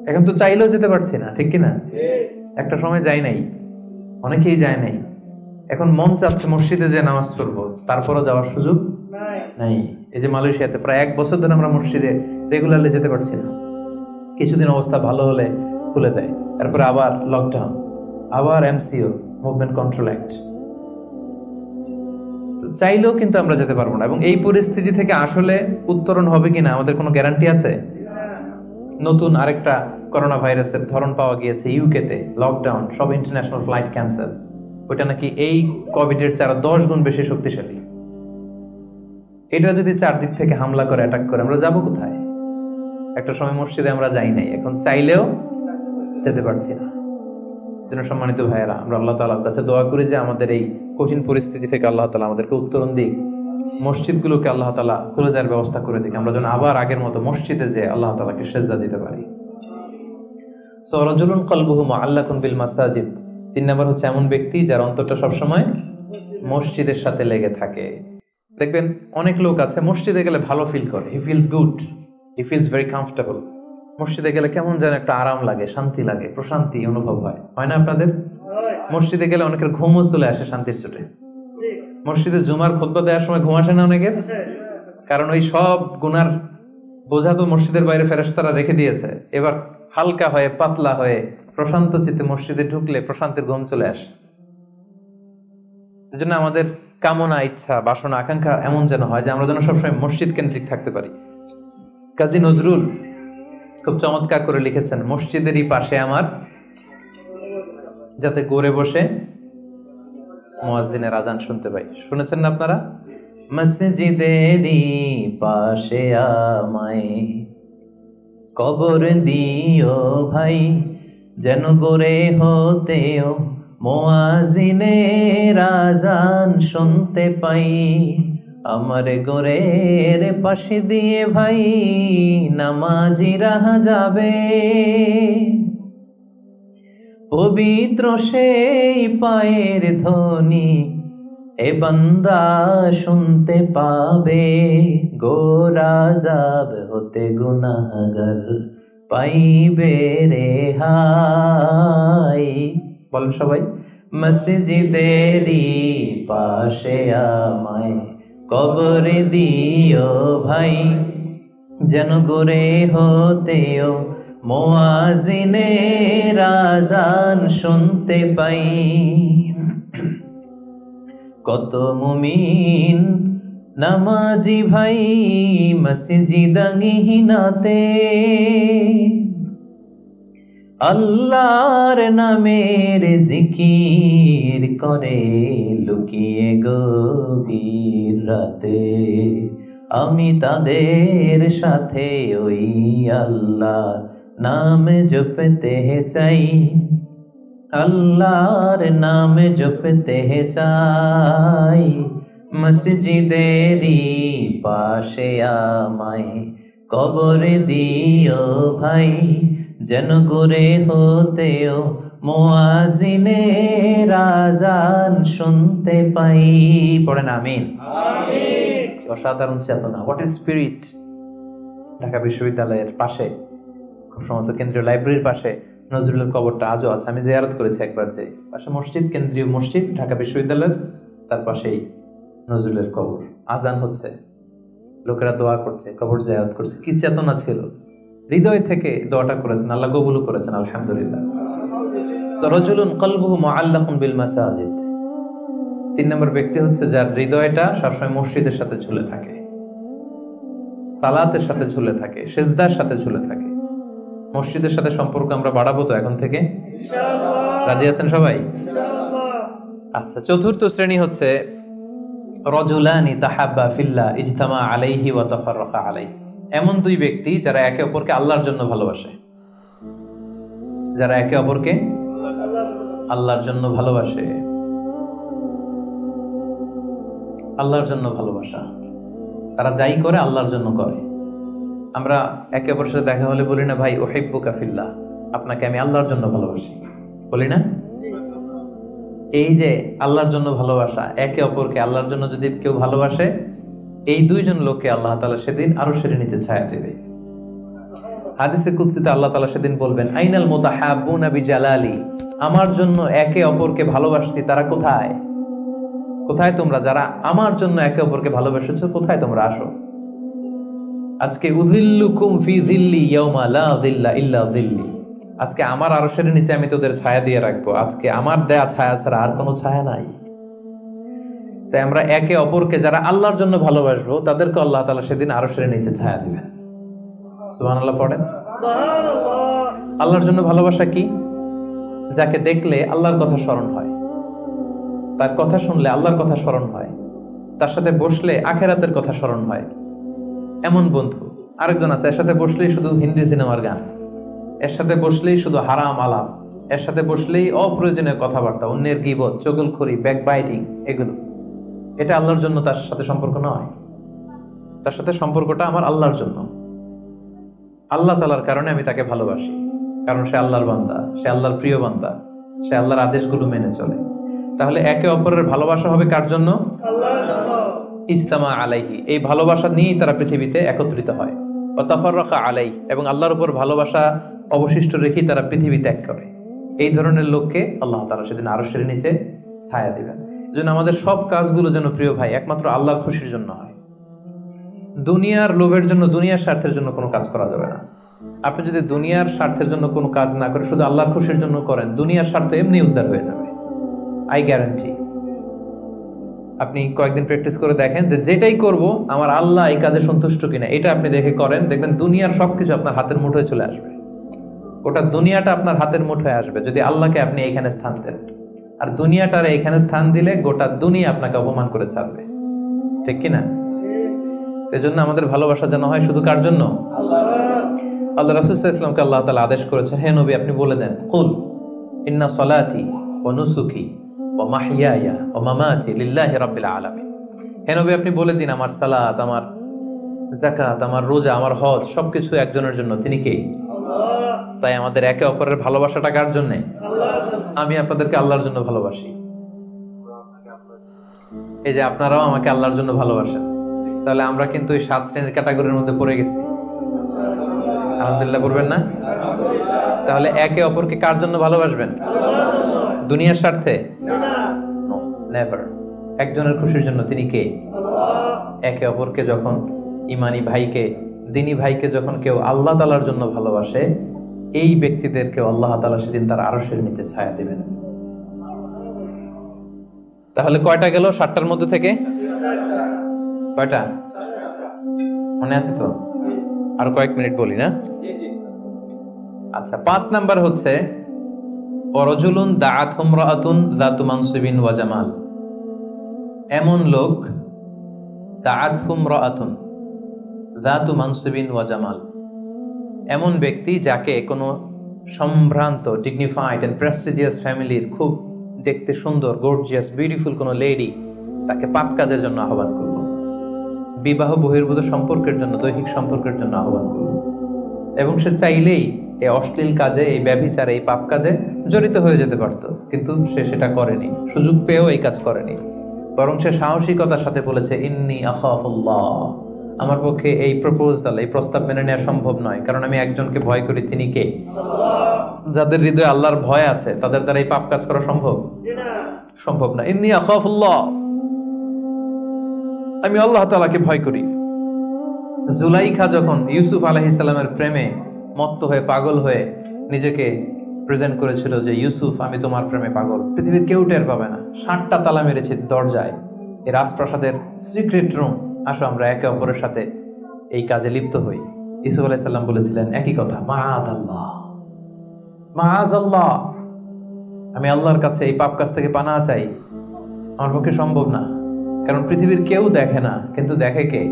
এখন তো চাইলেও যেতে পারছি না, ঠিক কিনা? একটা সময় যাই নাই, অনেকেই যায় নাই। এখন মন চাচ্ছে মসজিদে যে নামাজ পড়বো, তারপরও যাওয়ার সুযোগ নাই। এই যে মালয়েশিয়াতে প্রায় 1 বছর ধরে আমরা মসজিদে রেগুলারলি যেতে পারছি না। কিছুদিন অবস্থা ভালো হলে খুলে দেয়, তারপরে আবার লকডাউন, আবার এমসিও, মুভমেন্ট কন্ট্রোল অ্যাক্ট। চাইলেও কিন্তু আমরা যেতে পারবো না। এবং এই পরিস্থিতি থেকে আসলে উত্তরণ হবে কিনা আমাদের কোনো গ্যারান্টি আছে? নতুন আরেকটা করোনা ভাইরাসের ধরন পাওয়া গিয়েছে ইউকেতে, লকডাউন, সব ইন্টারন্যাশনাল ফ্লাইট ক্যান্সেল। ওইটা নাকি এই কোভিডের 10 গুণ বেশি শক্তিশালী। এটা যদি চারদিক থেকে হামলা করে, অ্যাটাক করে, আমরা যাবো কোথায়? একটা সময় মসজিদে আমরা যাই নাই, এখন চাইলেও যেতে পারছি না। যেন সম্মানিত ভাইয়েরা, আমরা আল্লাহ তাআলার কাছে দোয়া করি যে আমাদের এই কঠিন পরিস্থিতি থেকে আল্লাহ তাআলা আমাদেরকে উত্তরণ দিক, মসজিদগুলোকে আল্লাহ তাআলা খুলে দেওয়ার ব্যবস্থা করে দিক, আমরা যেন আবার আগের মতো মসজিদে যে আল্লাহ তাআলাকে সেজদা দিতে পারি। সো রাজুলুন কলবুহু মুআল্লাকুন বিল মাসাজিদ। 3 নাম্বার হচ্ছে এমন ব্যক্তি যার অন্তরটা সবসময় মসজিদের সাথে লেগে থাকে। দেখবেন অনেক লোক আছে মসজিদে গেলে ভালো ফিল করে, he feels good, he feels very comfortable. মসজিদে গেলে কেমন যেন একটা আরাম লাগে, শান্তি লাগে, প্রশান্তি অনুভব হয়, হয় না আপনাদের? মসজিদে গেলে অনেকের ঘুমও চলে আসে শান্তির চোটে। মসজিদে জুমার খুতবা দেওয়ার সময় ঘুম আসে না অনেকের? কারণ ওই সব গুনার বোঝা তো মসজিদের বাইরে ফেরেশতারা রেখে দিয়েছে। এবার হালকা হয়ে, পাতলা হয়ে, প্রশান্ত চিত্তে মসজিদে ঢুকলে প্রশান্তির ঘুম চলে আসে। এই জন্য আমাদের কামনা, ইচ্ছা, বাসনা, আকাঙ্ক্ষা এমন যেন হয় যে আমরা যেন সবসময় মসজিদ কেন্দ্রিক থাকতে পারি। কাজী নজরুল খুব চমৎকার করে লিখেছেন, মসজিদেরই পাশে আমার, যাতে গড়ে বসে মুয়াজ্জিনের আজান শুনতে পাই। শুনেছেন না আপনারা? মসজিদেরই পাশে আমায় কবর দিও ভাই, যেন গড়ে হতেও মুয়াজ্জিনের আজান শুনতে পাই। আমার গোরের পাশে দিয়ে ভাই নামাজিরা যাবে, পবিত্র সেই পায়ের ধ্বনি এ বান্দা শুনতে পাবে গোরা যাব হতে গুনাহগার পাইবে রেহাই। বলেন সবাই, মসজিদেরই পাশে আমায় কবর দিও ভাই, যেন গোরে হতেও মুয়াজ্জিনের আযান শুনতে পাই। কত মুমিন নামাজি ভাই মসজিদাঙ্গিনাতে আল্লাহর নামের জিকির করে লুকিয়ে গভীর রাতে। আমি তাদের সাথে ওই আল্লাহ নাম জপতে চাই, আল্লাহর নাম জপতে চাই। মসজিদেরই পাশে আমায় কবর দিও ভাই, যেন করে হতেও মুয়াজ্জিনের আযান শুনতে পাই। পড়েন আমিন। অসাধারণ চেতনা, হোয়াট ইজ স্পিরিট। ঢাকা বিশ্ববিদ্যালয়ের পাশে, খুব সম্ভবত কেন্দ্রীয় লাইব্রেরির পাশে নজরুলের কবরটা আজও আছে। আমি জিয়ারত করেছি একবার, যে পাশে মসজিদ, কেন্দ্রীয় মসজিদ ঢাকা বিশ্ববিদ্যালয়ের, তার পাশেই নজরুলের কবর। আজান হচ্ছে, লোকেরা দোয়া করছে, কবর জিয়ারত করছে। কি চেতনা ছিল, হৃদয় থেকে দোয়াটা করেছেন, আল্লাহ কবুল করেছেন, আলহামদুলিল্লাহ। রাজুলুন কলবুহু মুআল্লাকুন বিল মাসাজিদ। 3 নম্বর ব্যক্তি হচ্ছে যার হৃদয়টা সবসময় মসজিদের সাথে ঝুলে থাকে, সালাতের সাথে ঝুলে থাকে, সিজদার সাথে ঝুলে থাকে। মসজিদের সাথে সম্পর্ক আমরা বাড়াবো তো এখন থেকে, ইনশাআল্লাহ। রাজি আছেন সবাই? ইনশাআল্লাহ। আচ্ছা, চতুর্থ শ্রেণী হচ্ছে রাজুলানি তাহাব্বা ফিল্লাহ ইজতামা আলাইহি ওয়া তাফাররাকা আলাইহি। এমন 2 ব্যক্তি যারা একে অপরকে আল্লাহর জন্য ভালোবাসে, যারা একে অপরকে আল্লাহর জন্য ভালোবাসে। আল্লাহর জন্য ভালোবাসা, তারা যাই করে আল্লাহর জন্য করে। আমরা একে অপরের সাথে দেখা হলে বলি না, ভাই উহিব্বুকা ফিল্লাহ, আপনাকে আমি আল্লাহর জন্য ভালোবাসি, বলি না? এই যে আল্লাহর জন্য ভালোবাসা, একে অপরকে আল্লাহর জন্য যদি কেউ ভালোবাসে, এই 2 জন লোককে আল্লাহ তাআলা সেদিন আরশের নিচে ছায়া দেবে। হাদিসে কুদসিতে আল্লাহ তাআলা সেদিন বলবেন, আইনাল মুতাহাব্বুনা বিজালালি, আমার জন্য একে অপরকে ভালোবাসছি তারা কোথায়? কোথায় তোমরা যারা আমার জন্য একে অপরকে ভালোবাসছো, কোথায় তোমরা? আসো। আজকে উযিল্লুকুম ফি যিল্লি ইয়াওমা লা যিল্লা ইল্লা যিল্লি, আজকে আমার আরশের নিচে আমি তোদের ছায়া দিয়ে রাখবো। আজকে আমার দেয়া ছায়া ছাড়া আর কোনো ছায়া নাই। তাই আমরা একে অপরকে যারা আল্লাহর জন্য ভালোবাসবো, তাদেরকে আল্লাহ তাআলা সেদিন আরশের নিচে ছায়া দিবেন। সুবহানাল্লাহ পড়েন। সুবহানাল্লাহ। আল্লাহর জন্য ভালোবাসা কি? যাকে দেখলে আল্লাহর কথা স্মরণ হয়, তার কথা শুনলে আল্লাহর কথা স্মরণ হয়, তার সাথে বসলে আখিরাতের কথা স্মরণ হয়। এমন বন্ধু আরেকজন আছে, এর সাথে বসলেই শুধু হিন্দি সিনেমার গান, এর সাথে বসলেই শুধু হারাম আলাপ, এর সাথে বসলেই অপ্রয়োজনীয় কথাবার্তা, অন্যের গীবত, চগলখড়ি, ব্যাকবাইটিং, এগুলো। এটা আল্লাহর জন্য তার সাথে সম্পর্ক নয়। তার সাথে সম্পর্কটা আমার আল্লাহর জন্য। আল্লাহ তাআলার কারণে আমি তাকে ভালোবাসি, কারণ সে আল্লাহর বান্দা, সে আল্লাহর প্রিয় বান্দা, সে আল্লাহর আদেশগুলো মেনে চলে। তাহলে একে অপরের ভালোবাসা হবে কার জন্য? আল্লাহর জন্য। ইজতামা আলাইহি, এই ভালোবাসা নিয়েই তারা পৃথিবীতে একত্রিত হয়। ওয়া তাফাররাকা আলাইহি, এবং আল্লাহর উপর ভালোবাসা অবশিষ্ট রেখেই তারা পৃথিবী ত্যাগ করে। এই ধরনের লোককে আল্লাহ তাআলা সেদিন আরশের নিচে ছায়া দিবেন। এজন্য আমাদের সব কাজগুলো যেন প্রিয় ভাই একমাত্র আল্লাহর খুশির জন্য হয়। দুনিয়ার লোভের জন্য, দুনিয়ার স্বার্থের জন্য কোনো কাজ করা যাবে না। আপনি যদি দুনিয়ার স্বার্থের জন্য কোনো কাজ না করে শুধু আল্লাহর খুশির জন্য করেন, দুনিয়ার স্বার্থ এমনি উদ্ধার হয়ে যাবে, আই গ্যারান্টি। আপনি কয়েকদিন প্র্যাকটিস করে দেখেন যে যেটাই করব আমার আল্লাহ এই কাজে সন্তুষ্ট কিনা, এটা আপনি দেখে করেন, দেখবেন দুনিয়ার সবকিছু আপনার হাতের মুঠোয় চলে আসবে। গোটা দুনিয়াটা আপনার হাতের মুঠোয় আসবে যদি আল্লাহকে আপনি এইখানে স্থান দেন। আর দুনিয়াটার এইখানে স্থান দিলে গোটা দুনিয়া আপনাকে অপমান করে ছাড়বে, ঠিক কিনা? এজন্য আমাদের ভালোবাসা যেন হয় শুধু কার জন্য? আল্লাহ। রাসূল সাল্লাল্লাহু আলাইহি ওয়াসাল্লামকে আল্লাহ তাআলা আদেশ করেছেন, হে নবী আপনি বলে দেন, কুল ইন্না সলাতি ওয়া নুসুকি ওয়া মাহইয়ায়া ওয়া মামাতি লিল্লাহি রাব্বিল আলামিন। হে নবী আপনি বলে দিন, আমার সালাত, আমার যাকাত, আমার রোজা, আমার হজ সবকিছু একজনের জন্য, তিনি কে? আল্লাহ। তাই আমাদের একে অপরের ভালোবাসাটা কার জন্য? আল্লাহর জন্য। আমি আপনাদেরকে আল্লাহর জন্য ভালোবাসি। এই যে আপনারাও আমাকে আল্লাহর জন্য ভালোবাসেন, তাহলে আমরা কিন্তু ওই 7 শ্রেণীর ক্যাটাগরির মধ্যে পড়ে গেছি। আলহামদুলিল্লাহ করবেন না? তাহলে একে অপরকে কার জন্য ভালোবাসবেন? দুনিয়ার স্বার্থে? No, never. একজনের খুশির জন্য। তিনি কে? একে অপরকে যখন ইমানি ভাইকে, দিনী ভাইকে যখন কেউ আল্লাহ তাআলার জন্য ভালোবাসে, এই ব্যক্তিদেরকে আল্লাহ তাআলা সেদিন তার আরশের নিচে ছায়া দিবেন। তাহলে কয়টা গেল 7টার মধ্যে থেকে? কয়টা মনে আছে তো? আর কয়েক মিনিট বলি না? আচ্ছা, 5 নাম্বার হচ্ছে ওয়ারাজুলুন দাআতহু ইমরাআতুন যাতু মানসিবিন ওয়া জামাল। এমন লোক, দাআতহু ইমরাআতুন যাতু মানসিবিন ওয়া জামাল, এমন ব্যক্তি যাকে কোনো সম্ভ্রান্ত, ডিগনিফাইড এন্ড প্রেস্টিজিয়াস ফ্যামিলির খুব দেখতে সুন্দর, গর্জিয়াস, বিউটিফুল কোনো লেডি তাকে পাপ কাজের জন্য আহ্বান করলো, বিবাহ বহির্ভূত সম্পর্কের জন্য, দৈহিক সম্পর্কের জন্য আহ্বান করলো, এবং সে চাইলেই এই অশ্লীল কাজে, এই ব্যভিচারে, এই পাপ কাজে জড়িত হয়ে যেতে পারত, কিন্তু সে সেটা করেনি, সুযোগ পেয়েও এই কাজ করেনি, বরং সে সাহসিকতার সাথে বলেছে ইন্নী আখাফুল্লাহ, আমার পক্ষে এই প্রপোজাল, এই প্রস্তাব মেনে নেওয়া সম্ভব নয়, কারণ আমি একজনকে ভয় করি। তিনি কে? যাদের হৃদয়ে আল্লাহর ভয় আছে তাদের দ্বারা এই পাপ কাজ করা সম্ভব? সম্ভব না। ইন্নী আখাফুল্লাহ, আমি আল্লাহ তাআলাকে ভয় করি। জুলাইখা যখন ইউসুফ আলাইহিস সালামের প্রেমে মত্ত হয়ে, পাগল হয়ে নিজেকে প্রেজেন্ট করেছিল যে ইউসুফ, আমি তোমার প্রেমে পাগল, পৃথিবীর কেউ টের পাবে না, 7টা তালা মেরেছে দরজায়, এই রাজপ্রাসাদের সিক্রেট রুম, আসো আমরা একে অপরের সাথে এই কাজে লিপ্ত হই। ইউসুফ আলাইহিস সালাম বলেছিলেন একই কথা, মাআযাল্লাহ, মাআযাল্লাহ, আমি আল্লাহর কাছে এই পাপ কাজ থেকে পানাহ চাই, আমার পক্ষে সম্ভব না, কারণ পৃথিবীর কেউ দেখে না, কিন্তু দেখে কে?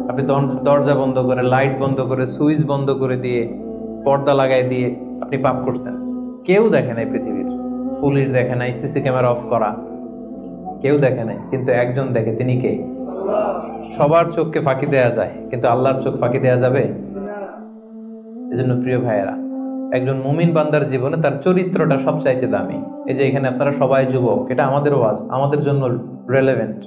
আপনি দরজা বন্ধ করে, লাইট বন্ধ করে, সুইচ বন্ধ করে দিয়ে, পর্দা লাগাই দিয়ে আপনি পাপ করছেন, কেউ দেখে নাই পৃথিবীর, পুলিশ দেখে নাই, সিসি ক্যামেরা অফ করা, কেউ দেখে নাই, কিন্তু একজন দেখে। তিনি কে? সবার চোখকে ফাঁকি দেয়া যায়, কিন্তু আল্লাহর চোখ ফাঁকি দেয়া যাবে? এজন্য প্রিয় ভাইয়েরা, একজন মুমিন বান্দার জীবনে তার চরিত্রটা সবচাইতে দামি। এই যে এখানে আপনারা সবাই যুবক, এটা আমাদের ওয়াজ, আমাদের জন্য রেলেভেন্ট।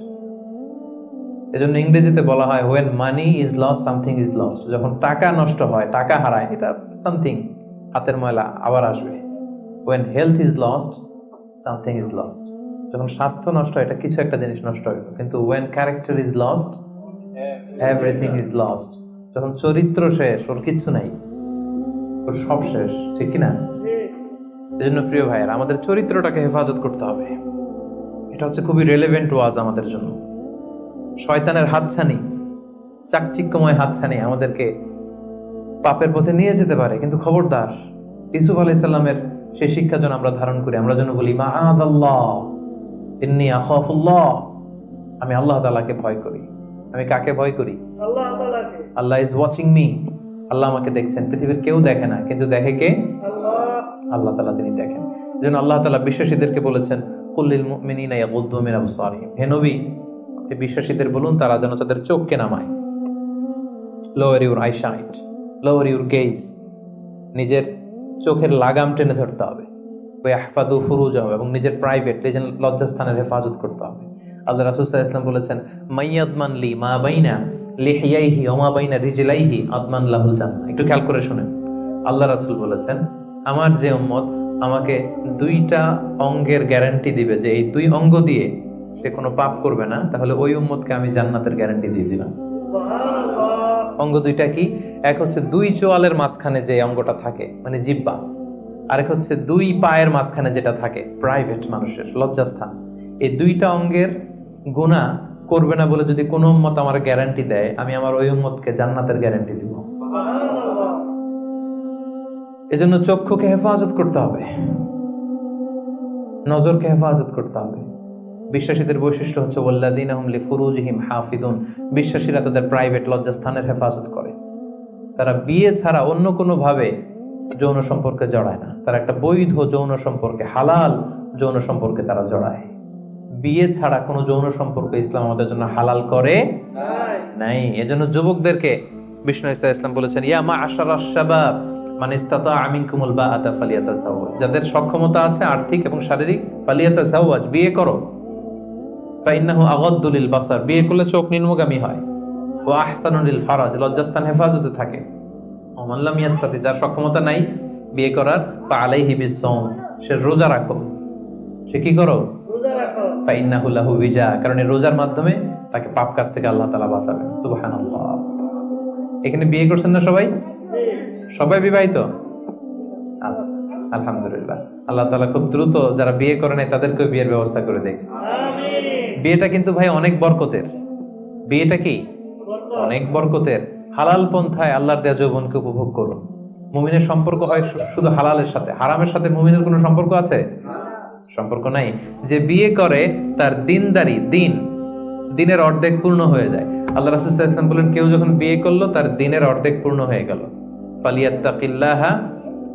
এজন্য ইংরেজিতে বলা হয় when money is lost something is lost, যখন টাকা নষ্ট হয়, টাকা হারায়, এটা সামথিং, হাতের ময়লা আবার আসবে। when health is lost something is lost, যখন স্বাস্থ্য নষ্ট হয়, এটা কিছু একটা জিনিস নষ্ট হয়, কিন্তু when character is lost everything is lost, যখন চরিত্র শেষ, ওর কিচ্ছু নাই, ওর সব শেষ, ঠিক কি না? এজন্য প্রিয় ভাইয়েরা, আমাদের চরিত্রটাকে হেফাজত করতে হবে। এটা হচ্ছে খুবই রেলেভেন্ট ওয়াজ আমাদের জন্য। শয়তানের হাতছানি, চাকচিক্যময় হাতছানি আমাদেরকে পাপের পথে নিয়ে যেতে পারে, কিন্তু খবরদার, ইউসুফ আলাইহিস সালামের সেই শিক্ষা যেন আমরা ধারণ করি। আমরা যেন বলি মাআযাল্লাহ, ইন্নী আখাফুল্লাহ, আমি আল্লাহ তাআলাকে ভয় করি। আমি কাকে ভয় করি? আল্লাহ তাআলাকে। আল্লাহ ইজ ওয়াচিং মি, আল্লাহ আমাকে দেখছেন, পৃথিবীর কেউ দেখে না, কিন্তু দেখে কে? আল্লাহ তাআলা, তিনি দেখেন। যেন আল্লাহ তাআলা বিশ্বাসীদেরকে বলেছেন কুল্লিল মুমিনিনা ইয়াগুদ্দু মিন আবসারিহিম, হে নবী, বিশ্বাসীদের বলুন তারা যেন তাদের চোখকে নামায়। Lower your eyesight, lower your gauge, নিজের চোখের লাগাম টেনে ধরতে হবে। ওয়াহফাযু ফুরুজাহুম, এবং নিজের প্রাইভেট, নিজের লজ্জাস্থানের হেফাজত করতে হবে। আল্লাহ রাসূল সাল্লাল্লাহু আলাইহি ওয়াসাল্লাম বলেছেন মাইয়াদমান লি মা বাইনা লিহিয়াইহি ওয়া মা বাইনা রিজলাইহি আদমান লাহুল জান্নাহ। একটু খেয়াল করে শুনেন, আল্লাহ রাসূল বলেছেন আমার যে উম্মত আমাকে 2টা অঙ্গের গ্যারান্টি দিবে যে এই 2 অঙ্গ দিয়ে সে কোনো পাপ করবে না, তাহলে ওই উম্মতকে আমি জান্নাতের গ্যারান্টি দিয়ে দিলাম। অঙ্গ 2টা কি? এক হচ্ছে 2 চোয়ালের মাঝখানে যে অঙ্গটা থাকে, মানে জিহ্বা, আরেক হচ্ছে 2 পায়ের মাঝখানে যেটা থাকে, প্রাইভেট, মানুষের লজ্জাস্থান। এই 2টা অঙ্গের গুনাহ করবে না বলে যদি কোনো উম্মত আমার গ্যারান্টি দেয়, আমি আমার ওই উম্মতকে জান্নাতের গ্যারান্টি দিব। এজন্য চক্ষুকে হেফাজত করতে হবে, নজরকে হেফাজত করতে হবে। বিশ্বাসীদের বৈশিষ্ট্য হচ্ছে ওয়াল্লাযীনা হুম লিফুরুজিহিম হাফিজুন, বিশ্বাসীরা তাদের প্রাইভেট লজ্জাস্থানের হেফাজত করে। তারা বিয়ে ছাড়া অন্য কোনো ভাবে যৌন সম্পর্কে জড়ায় না, তারা একটা বৈধ যৌন সম্পর্কে, হালাল যৌন সম্পর্কে তারা জড়ায়। বিয়ে ছাড়া কোনো যৌন সম্পর্ক ইসলাম আমাদের জন্য হালাল করে নাই। এজন্য যুবকদেরকে বিষ্ণু ইসলাম বলেছেন ইয়া মা'আশারাশ শাবাব মান ইসতাতাআ মিনকুমুল বাআতা ফালিয়াতাযাওয়াজ, যাদের সক্ষমতা আছে আর্থিক এবং শারীরিক, ফালিয়াতাযাওয়াজ, বিয়ে করো। ফাইন্নাহু আগাদ্দু লিল বাসার, বিয়ে করলে চোখ নিম্নগামী হয়। ওয়া আহসানু লিল ফারাজ, লজ্জাস্থান হেফাজতে থাকে। ওয়া মান লাম ইয়াস্তাতি, যার সক্ষমতা নাই বিয়ে করার, ফা আলাইহি বিসসাওম, সে রোজা রাখো। সে কি করো? রোজা রাখো। ফাইন্নাহু লাহু বিজা, কারণ এই রোজার মাধ্যমে তাকে পাপ কাজ থেকে আল্লাহ তাআলা বাঁচাবেন। সুবহানাল্লাহ। এখানে বিয়ে করছেন না সবাই? সবাই বিবাহিত? আচ্ছা, আলহামদুলিল্লাহ। আল্লাহ তাআলা খুব দ্রুত যারা বিয়ে করে নাই তাদেরকেও বিয়ের ব্যবস্থা করে দেয়। বিয়েটা কিন্তু ভাই অনেক বরকতের। বিয়েটা কি অনেক বরকতের। হালাল পন্থায় আল্লাহর দেয়া যৌবনকে উপভোগ করুন। মুমিনের সম্পর্ক হয় শুধু হালালের সাথে, হারামের সাথে মুমিনের কোনো সম্পর্ক আছে? সম্পর্ক নাই। যে বিয়ে করে তার দিনদারি, দিনের অর্ধেক পূর্ণ হয়ে যায়। আল্লাহ রাসূল সাল্লাল্লাহু আলাইহি ওয়াসাল্লাম বলেন, কেউ যখন বিয়ে করলো তার দিনের অর্ধেক পূর্ণ হয়ে গেল। ফালিয়াত্তাকিল্লাহা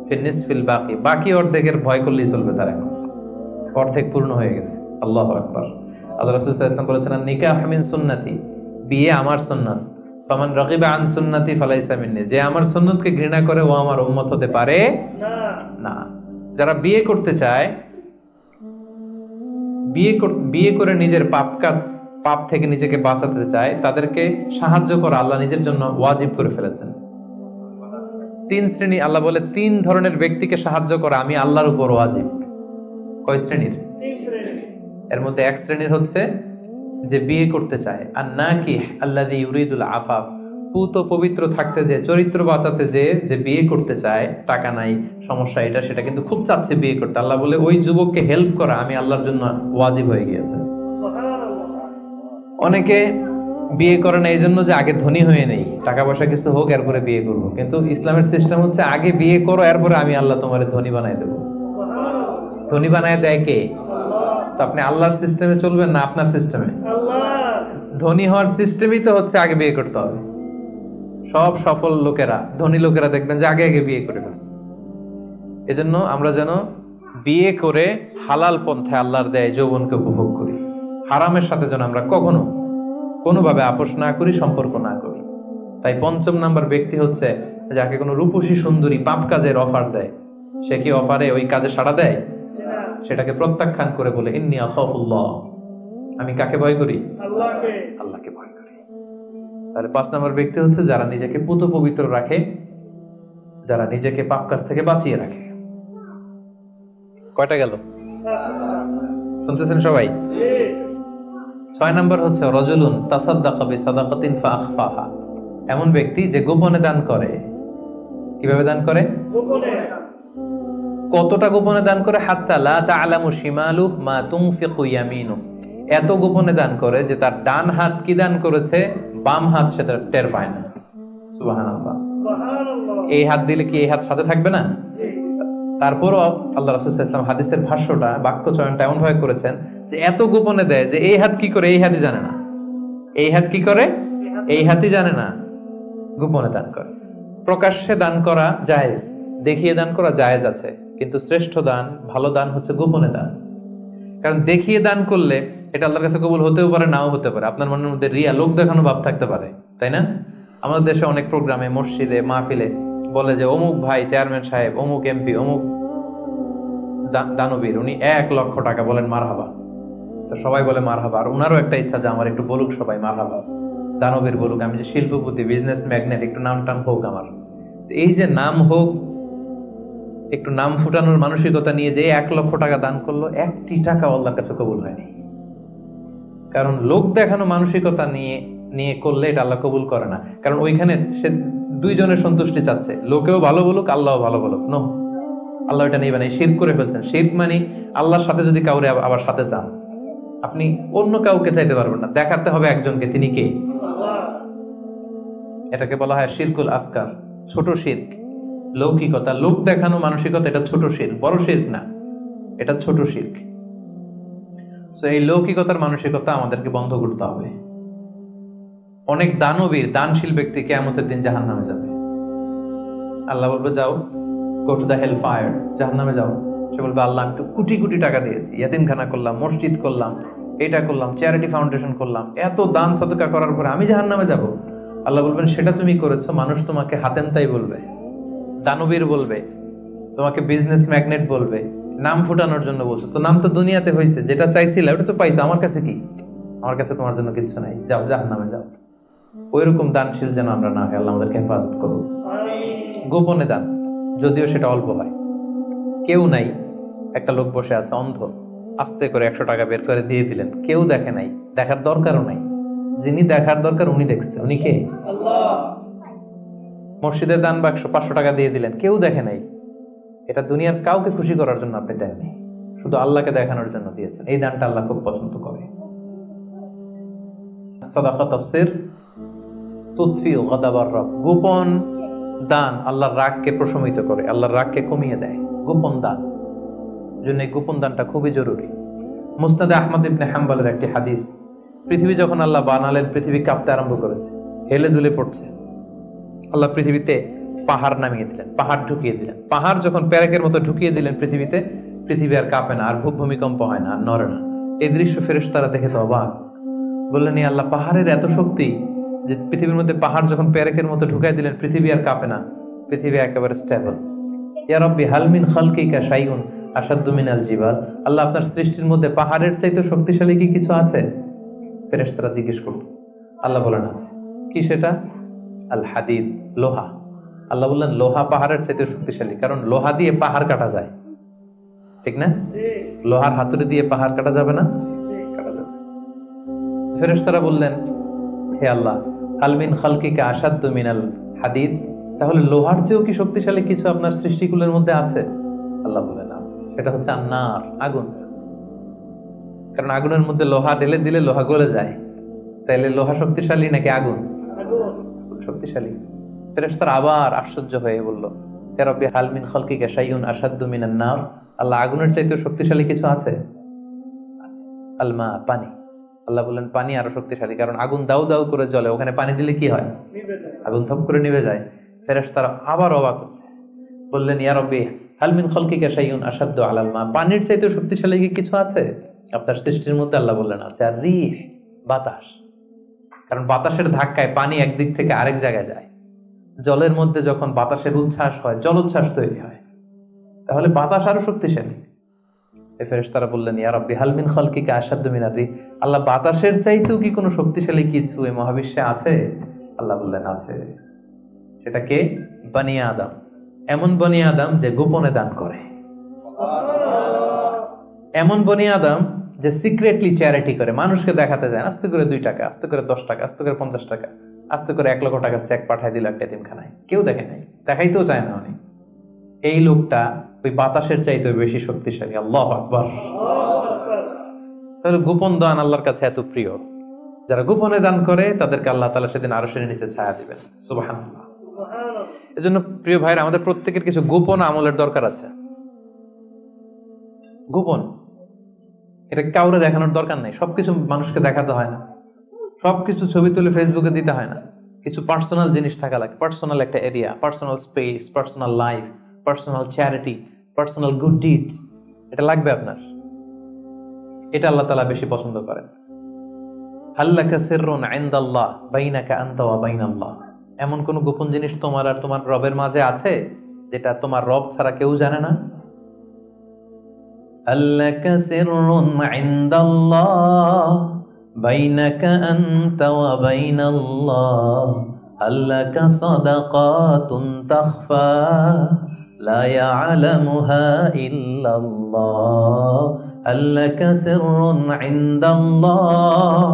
ফিনিসফিল বাকি, বাকি অর্ধেকের ভয় করলেই চলবে, তার এখন অর্ধেক পূর্ণ হয়ে গেছে। আল্লাহু আকবার। আল্লাহ রাসূল সাল্লাল্লাহু আলাইহি ওয়াসাল্লাম বলেছেন, নিকাহ মিন সুন্নতি, বিয়ে আমার সুন্নাত। ফামান রাগিবা আন সুন্নতি ফালাইসা মিন্নি, যে আমার সুন্নতকে ঘৃণা করে ও আমার উম্মত হতে পারে না। যারা বিয়ে করতে চায়, বিয়ে করে নিজের পাপ থেকে নিজেকে বাঁচাতে চায়, তাদেরকে সাহায্য করা আল্লাহ নিজের জন্য ওয়াজিব করে ফেলেছেন। 3 শ্রেণী, আল্লাহ বলে 3 ধরনের ব্যক্তিকে সাহায্য করা আমি আল্লাহর উপর ওয়াজিব। কয় শ্রেণীর? 3 শ্রেণীর। এর মধ্যে 1 শ্রেণীর হচ্ছে যে বিয়ে করতে চায়, আর নাকিহ আল্লাযী ইউরিদুল আফাফ, পুত পবিত্র থাকতে যে, চরিত্র বাঁচাতে যে বিয়ে করতে চায়, টাকা নাই, সমস্যা এটা সেটা, কিন্তু খুব চাচ্ছে বিয়ে করতে। আল্লাহ বলে ওই যুবককে হেল্প করা আমি আল্লাহর জন্য ওয়াজিব হয়ে গিয়েছে। অনেকে বিয়ে করে না এই জন্য যে আগে ধনী হয়ে নেই, টাকা পয়সা কিছু হোক এরপরে বিয়ে করবো, কিন্তু ইসলামের সিস্টেম হচ্ছে আগে বিয়ে করো, এরপরে আমি আল্লাহ তোমার ধনী বানাই দেবো। ধনী বানায় দেয় কে? তো আপনি আল্লাহর সিস্টেমে চলবেন না আপনার সিস্টেমে? ধনী হওয়ার সিস্টেমই তো হচ্ছে আগে বিয়ে করতে হবে। সব সফল লোকেরা, ধনী লোকেরা দেখবেন যে আগে আগে বিয়ে করে ফেলছে। এজন্য আমরা যেন বিয়ে করে হালাল পন্থায় আল্লাহর দেয় যৌবনকে উপভোগ করি। হারামের সাথে যেন আমরা কখনো কোনোভাবে আপোষ না করি, সম্পর্ক না করি। তাই 5ম নাম্বার ব্যক্তি হচ্ছে যাকে কোনো রূপসী সুন্দরী পাপ কাজের অফার দেয়, সে কি অফারে ওই কাজে সাড়া দেয়? সেটাকে প্রত্যাখ্যান করে বলে ইন্নী আখাফুল্লাহ, আমি কাকে ভয় করি? আল্লাহকে ভয় করি। তাহলে 5 নাম্বার ব্যক্তি হচ্ছে যারা নিজেকে পুত পবিত্র রাখে, যারা নিজেকে পাপ কাজ থেকে বাঁচিয়ে রাখে। কয়টা গেল? শুনতেছেন সবাই? 6 নাম্বার হচ্ছে রাজুলুন তাসাদ্দাকা বিসাদাকাতিন ফাআখফাহা, এমন ব্যক্তি যে গোপনে দান করে। কিভাবে দান করে? গোপনে। কতটা গোপনে দান করে? হাত্তা লা তা'লামু শিমালু মা তুনফিকু ইয়ামিনু, এত গোপনে দান করে যে তার ডান হাত কি দান করেছে বাম হাত সেটা টের পায় না। সুবহানাল্লাহ। এই হাত দিলে কি এই হাত সাথে থাকবে না? তারপরও আল্লাহ রাসূল সাল্লাল্লাহু আলাইহি ওয়াসাল্লাম হাদিসের ভাষ্যটা, বাক্য চয়নটা এমন ভাবে করেছেন যে এত গোপনে দেয় যে এই হাত কি করে এই হাতই জানে না, এই হাত কি করে এই হাতই জানে না, গোপনে দান করে। প্রকাশ্যে দান করা জায়েজ, দেখিয়ে দান করা জায়েজ আছে, কিন্তু শ্রেষ্ঠ দান, ভালো দান হচ্ছে গোপনে দান। কারণ দেখিয়ে দান করলে এটা আল্লাহর কাছে কবুল হতেও পারে, নাও হতে পারে। আপনার মনের মধ্যে রিয়া, লোক দেখানো ভাব থাকতে পারে, তাই না? আমাদের দেশে অনেক প্রোগ্রামে, মসজিদে, মাহফিলে বলে যে অমুক ভাই চেয়ারম্যান সাহেব, অমুক এমপি, অমুক দানবীর, উনি 1 লক্ষ টাকা, বলেন মারহাবা। তো সবাই বলে মারহাবা, আর ওনারও একটা ইচ্ছা যে আমার একটু বলুক সবাই মারহাবা, দানবীর বলুক, আমি যে শিল্পপতি, বিজনেস ম্যাগনেট, একটু নাম টাম হোক আমার। এই যে নাম হোক, একটু নাম ফুটানোর মানসিকতা নিয়ে যে 1 লক্ষ টাকা দান করলো, 1টি টাকা আল্লাহর কাছে কবুল হয়নি। কারণ লোক দেখানো মানসিকতা নিয়ে করলে এটা আল্লাহ কবুল করে না। কারণ ওইখানে সে 2 জনের সন্তুষ্টি চাচ্ছে, লোকেও ভালো বলুক, আল্লাহও ভালো বলুক। নো, আল্লাহ এটা নেই, মানে শিরক করে ফেলছেন। শিরক মানে আল্লাহর সাথে যদি কাউরে আবার সাথে চান, আপনি অন্য কাউকে চাইতে পারবেন না, দেখাতে হবে একজনকে, তিনি কে? এটাকে বলা হয় শিরকুল আসগার, ছোট শিরক। লৌকিকতা, লোক দেখানো মানসিকতা, এটা ছোট শিরক, বড় শিরক না, এটা ছোট শিরক। সো এই লৌকিকতার মানসিকতা আমাদেরকে বন্ধ করতে হবে। অনেক দানবীর, দানশীল ব্যক্তি কিয়ামতের দিন জাহান্নামে যাবে। আল্লাহ বলবে যাও, go to the hell fire, জাহান্নামে যাও। সে বলবে আল্লাহ আমি তো কোটি কোটি টাকা দিয়েছি, ইয়াতিমখানা করলাম, মসজিদ করলাম, এটা করলাম, চ্যারিটি ফাউন্ডেশন করলাম, এত দান সদকা করার পরে আমি জাহান্নামে যাব? আল্লাহ বলবেন সেটা তুমি করেছো, মানুষ তোমাকে হাতেনতাই বলবে, দানবীর বলবে, তোমাকে বিজনেস ম্যাগনেট বলবে, নাম ফুটানোর জন্য বলছো। তো নাম তো দুনিয়াতে হয়েছে, যেটা চাইছিলে ওটা তো পাইছো, আমার কাছে কি? আমার কাছে তোমার জন্য কিছু নাই, যাও জাহান্নামে যাও। ওইরকম দানশীল যেন আমরা না হয়, আল্লাহ আমাদেরকে হেফাজত করুন। গোপনে দান, যদিও সেটা অল্প হয়। কেউ নাই, একটা লোক বসে আছে অন্ধ, আস্তে করে 100 টাকা বের করে দিয়ে দিলেন, কেউ দেখে নাই, দেখার দরকারও নাই। যিনি দেখার দরকার উনি দেখছে। উনি কে? আল্লাহ। মসজিদের দান বাক্স 500 টাকা দিয়ে দিলেন, কেউ দেখে নাই। এটা দুনিয়ার কাউকে খুশি করার জন্য আপনি দেননি, শুধু আল্লাহকে দেখানোর জন্য দিয়েছেন। এই দানটা আল্লাহ খুব পছন্দ করে। সাদাকাতুস সির তুতফিউ গাদাবার রব, গোপন দান আল্লাহর রাগকে প্রশমিত করে, আল্লাহর রাগকে কমিয়ে দেয়। গোপন দান, জন্য এই গোপন দানটা খুবই জরুরি। মুসনাদে আহমদ ইবনে হাম্বলের একটি হাদিস, পৃথিবী যখন আল্লাহ বানালেন, পৃথিবী কাঁপতে আরম্ভ করেছে, হেলে দুলে পড়ছে। আল্লাহ পৃথিবীতে পাহাড় নামিয়ে দিলেন, পাহাড় ঢুকিয়ে দিলেন। পাহাড় যখন প্যারেকের মতো ঢুকিয়ে দিলেন পৃথিবীতে, পৃথিবী আর কাঁপে না, আর ভূমিকম্প হয় না, আর নড়ে না। এই দৃশ্য ফেরেশতারা দেখে তো অবাক, বললেন ইয়া আল্লাহ, পাহাড়ের এত শক্তি যে পৃথিবীর মধ্যে পাহাড় যখন প্যারেকের মতো ঢুকাই দিলেন, পৃথিবী আর কাঁপে না, পৃথিবী একেবারে স্টেবল। ইয়া রাব্বি হাল মিন খালকিকা শাইউন আশাদ্দু মিনাল জিবাল, আল্লাহ আপনার সৃষ্টির মধ্যে পাহাড়ের চাইতে শক্তিশালী কি কিছু আছে? ফেরেশতারা জিজ্ঞেস করতেছে। আল্লাহ বলেন আছে। কি সেটা? আল হাদিদ, লোহা। আল্লাহ বললেন লোহা পাহাড়ের চাইতে শক্তিশালী, কারণ লোহা দিয়ে পাহাড় কাটা যায়, ঠিক না? লোহার হাতুড়ি দিয়ে পাহাড় কাটা যাবে না? কাটা যাবে। ফেরেশতারা বললেন হে আল্লাহ, হাল মিন খালকিকা আশাদ্দু মিনাল হাদিদ, তাহলে লোহার চেয়েও কি শক্তিশালী কিছু আপনার সৃষ্টিকুলের মধ্যে আছে? আল্লাহ বলেন আছে। সেটা হচ্ছে আন্নার, আগুন। কারণ আগুনের মধ্যে লোহা ঢেলে দিলে লোহা গলে যায়। তাইলে লোহা শক্তিশালী নাকি আগুন? শক্তিশালী। ফেরেশতারা আবার আশ্চর্য হয়ে বলল ইয়া রাব্বি হাল মিন খালকিকা শাইউন আশাদ্দু মিনান নার, আল্লাহ আগুনের চাইতে শক্তিশালী কিছু আছে? আছে। আল মা, পানি। আল্লাহ বললেন পানি আরো শক্তিশালী, কারণ আগুন দাউ দাউ করে জ্বলে, ওখানে পানি দিলে কি হয়? আগুন থপ করে নিভে যায়। ফেরেশতারা আবার অবাক হচ্ছে, বললেন ইয়া রাব্বি হাল মিন খালকিকা শাইউন আশাদ্দু আলাল মা, পানির চাইতে শক্তিশালী কি কিছু আছে আপনার সৃষ্টির মধ্যে? আল্লাহ বললেন আছে। আর রিহ, বাতাস, কারণ বাতাসের ধাক্কায় পানি একদিক থেকে আরেক জায়গায় যায়। জলের মধ্যে যখন বাতাসের উচ্ছ্বাস হয়, জলোচ্ছ্বাস তৈরি হয়, তাহলে বাতাস আরো শক্তিশালী। ফেরেশতারা বললেন ইয়া রাব্বি হাল মিন খালকিকা আশাদ্দু মিনার রিহ, আল্লাহ বাতাসের চাইতেও কি কোনো শক্তিশালী কিছু এই মহাবিশ্বে আছে? আল্লাহ বললেন আছে। সেটা কে? বনি আদম। এমন বনি আদম যে গোপনে দান করে, এমন বনি আদম যে সিক্রেটলি চ্যারিটি করে, মানুষকে দেখাতে যায়। আস্তে করে 2 টাকা, আস্তে করে 10 টাকা, আস্তে করে 50 টাকা, আস্তে করে 1 লক্ষ টাকার চেক পাঠায় দিল একটা এতিমখানায়, কেউ দেখে নাই, দেখাইতেও চায় না উনি। এই লোকটা ওই বাতাসের চাইতে বেশি শক্তিশালী। আল্লাহু আকবার। তাহলে গোপন দান আল্লাহর কাছে এত প্রিয়। যারা গোপনে দান করে তাদেরকে আল্লাহ তাআলা সেদিন আরশের নিচে ছায়া দিবেন। সুবহানাল্লাহ। এজন্য প্রিয় ভাইরা, আমাদের প্রত্যেকের কিছু গোপন আমলের দরকার আছে। গোপন, এটা কাউরে দেখানোর দরকার নেই। সবকিছু মানুষকে দেখাতে হয় না, সবকিছু ছবি তুলে ফেসবুকে দিতে হয় না। কিছু পার্সোনাল জিনিস থাকা লাগে, পার্সোনাল একটা area, personal space, personal life, personal charity, personal good deeds, এটা লাগবে আপনার। এটা আল্লাহ তাআলা বেশি পছন্দ করেন। হাল্লাকা সিররুন ইনদাল্লাহ বাইনাকা আনতা ওয়া বাইনাল্লাহ, এমন কোন গোপন জিনিস তোমার আর তোমার রবের মাঝে আছে যেটা তোমার রব ছাড়া কেউ জানে না? হাল্লাকা সিররুন ইনদাল্লাহ বাইনাকা আনতা ওয়া বাইনাল্লাহ, হাল্লাকা সাদাকাতুন তাখফা লা ইয়ালামুহা ইল্লাল্লাহ, হাল্লাকা সিররুন ইনদাল্লাহ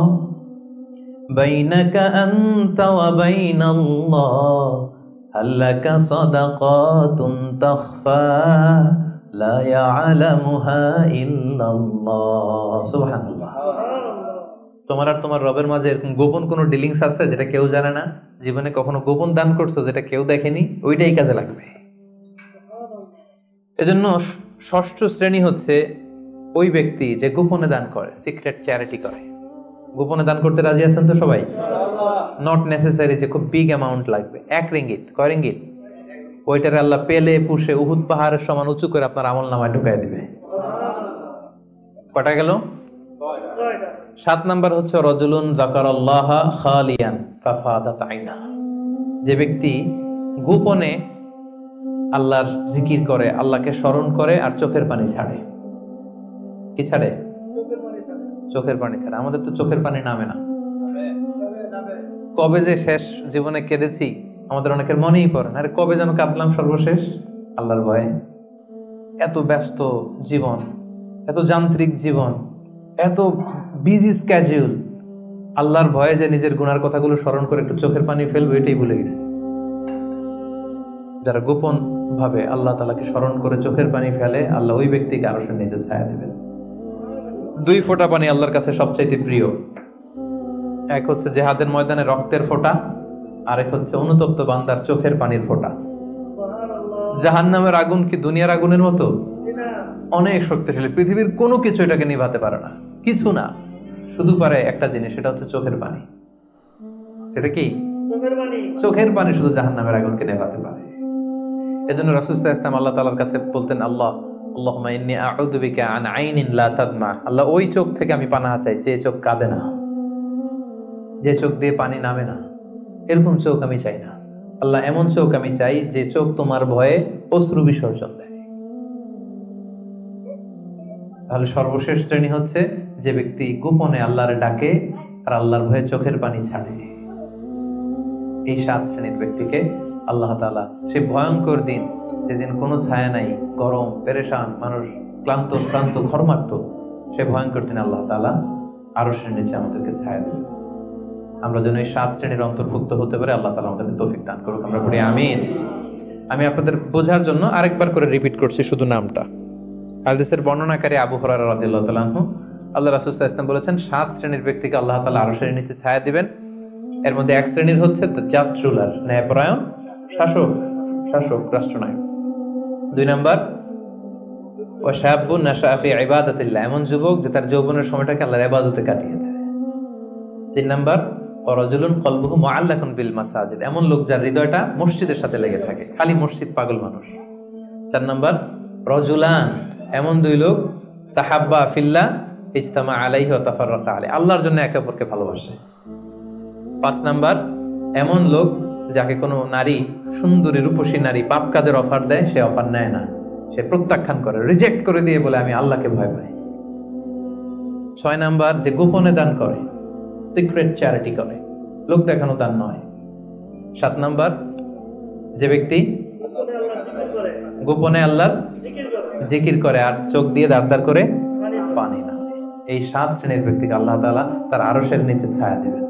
বাইনাকা আনতা ওয়া বাইনাল্লাহ, হাল্লাকা সাদাকাতুন তাখফা লা ইয়ালামুহা ইল্লাল্লাহ। সুবহানাল্লাহ। তোমার আর তোমার রবের মাঝে এরকম গোপন কোনো ডিলিংস আছে যেটা কেউ জানে না? জীবনে কখনো গোপন দান করছো যেটা কেউ দেখেনি? ওইটাই কাজে লাগবে। এজন্য 6ষ্ঠ শ্রেণী হচ্ছে ওই ব্যক্তি যে গোপনে দান করে, সিক্রেট চ্যারিটি করে। গোপনে দান করতে রাজি আছেন তো সবাই? নট নেসেসারি যে খুব বিগ অ্যামাউন্ট লাগবে। 1 রিঙ্গিত, কয় রিঙ্গিত? ওইটারে আল্লাহ পেলে পুষে উহুদ পাহাড়ের সমান উঁচু করে আপনার আমল নামায় ঢুকাই দিবে। কটা গেল? 7 নাম্বার হচ্ছে রাজুলুন যাকারাল্লাহ খালিয়ান ফাফাদাত আইনা, যে ব্যক্তি গোপনে আল্লাহর জিকির করে, আল্লাহকে স্মরণ করে আর চোখের পানি ছাড়ে। কি ছাড়ে? চোখের পানি ছাড়া। আমাদের তো চোখের পানি নামে না। কবে যে শেষ জীবনে কেঁদেছি আমাদের অনেকের মনেই পড়ে না। আরে কবে যেন কাঁদলাম সর্বশেষ? আল্লাহর ভয়ে। এত ব্যস্ত জীবন, এত যান্ত্রিক জীবন, এত বিজি স্ক্যাডিউল, আল্লাহর ভয়ে যে নিজের গুনার কথাগুলো স্মরণ করে একটু চোখের পানি ফেলবো এটাই ভুলে গেছি। যারা গোপন ভাবে আল্লাহ তাআলাকে স্মরণ করে চোখের পানি ফেলে, আল্লাহ ওই ব্যক্তিকে আরশের নিচে ছায়া দেবেন। 2 ফোঁটা পানি আল্লাহর কাছে সবচাইতে প্রিয়। এক হচ্ছে জিহাদের ময়দানে রক্তের ফোঁটা, আর এক হচ্ছে অনুতপ্ত বান্দার চোখের পানির ফোঁটা। জাহান্নামের আগুন কি দুনিয়ার আগুনের মতো? অনেক শক্তিশালী। পৃথিবীর কোনো কিছু এটাকে নিভাতে পারে না, কিছু না। শুধু পারে একটা জিনিস, সেটা হচ্ছে চোখের পানি। সেটা কি? চোখের পানি শুধু জাহান্নামের আগুনকে নেভাতে পারে। এজন্য রাসূল সাল্লাল্লাহু আলাইহি ওয়াসাল্লাম আল্লাহ তাআলার কাছে বলতেন, আল্লাহুম্মা ইন্নী আউযু বিকা আন আইনিন লা তাদমা। আল্লাহ, ওই চোখ থেকে আমি পানাহ চাই যে চোখ কাঁদে না, যে চোখ দিয়ে পানি নামে না। এরকম চোখ আমি চাই না আল্লাহ। এমন চোখ আমি চাই যে চোখ তোমার ভয়ে অশ্রু বিসর্জন দেয়। তাহলে সর্বশেষ শ্রেণী হচ্ছে যে ব্যক্তি গোপনে আল্লাহর ডাকে আর আল্লাহর ভয়ে চোখের পানি ছাড়ে। এই 7 শ্রেণীর ব্যক্তিকে আল্লাহ তাআলা সেই ভয়ঙ্কর দিন, যেদিন কোনো ছায়া নাই, গরম, পেরেশান, মানুষ ক্লান্ত শ্রান্ত ঘর্মাক্ত, সেই ভয়ঙ্কর দিন আল্লাহ তাআলা আরশের নিচে আমাদেরকে ছায়া দেবেন। আমরা যেন এই 7 শ্রেণীর অন্তর্ভুক্ত হতে পারে, আল্লাহ তাআলা আমাদের তৌফিক দান করুক। আমরা পড়ি আমিন। আমি আপনাদের বোঝার জন্য আরেকবার করে রিপিট করছি শুধু নামটা। হাদিসের বর্ণনাকারী আবু হুরায়রা রাদিয়াল্লাহু তাআলা আনহু, আল্লাহ রাসূল সাল্লাল্লাহু আলাইহি ওয়াসাল্লাম বলেছেন 7 শ্রেণীর ব্যক্তিকে আল্লাহ তাআলা আরশের নিচে ছায়া দিবেন। এর মধ্যে এক শ্রেণীর হচ্ছে জাস্ট রুলার, ন্যায়পরায়ণ শাসক, রাষ্ট্রনায়ক। 2 নাম্বার ওয়া শাবুন নাশাআ ফি ইবাদাতিল্লাহ, এমন যুবক যে তার যৌবনের সময়টাকে আল্লাহর ইবাদতে কাটিয়েছে। 3 নাম্বার ওয়া রাজুলুন কলবুহু মুআল্লাকুন বিল মাসাজিদ, এমন লোক যার হৃদয়টা মসজিদের সাথে লেগে থাকে, খালি মসজিদ পাগল মানুষ। 4 নাম্বার রাজুলান, এমন 2 লোক তাহাব্বা ফিল্লাহ ইজতামা আলাইহি ওয়া তাফাররাকা আলাইহি, আল্লাহর জন্য একে অপরকে ভালোবাসে। 5 নাম্বার এমন লোক যাকে কোনো নারী, সুন্দরী রূপসী নারী পাপ কাজের অফার দেয়, সে অফার নেয় না, সে প্রত্যাখ্যান করে, রিজেক্ট করে দিয়ে বলে আমি আল্লাহকে ভয় পাই। 6 নাম্বার যে গোপনে দান করে, সিক্রেট চ্যারিটি করে, লোক দেখানো দান নয়। 7 নাম্বার যে ব্যক্তি গোপনে আল্লাহর জিকির করে আর চোখ দিয়ে দাঁড় করে পানি না। এই 7 শ্রেণীর ব্যক্তিকে আল্লাহ তাআলা তার আরশের নিচে ছায়া দেবেন।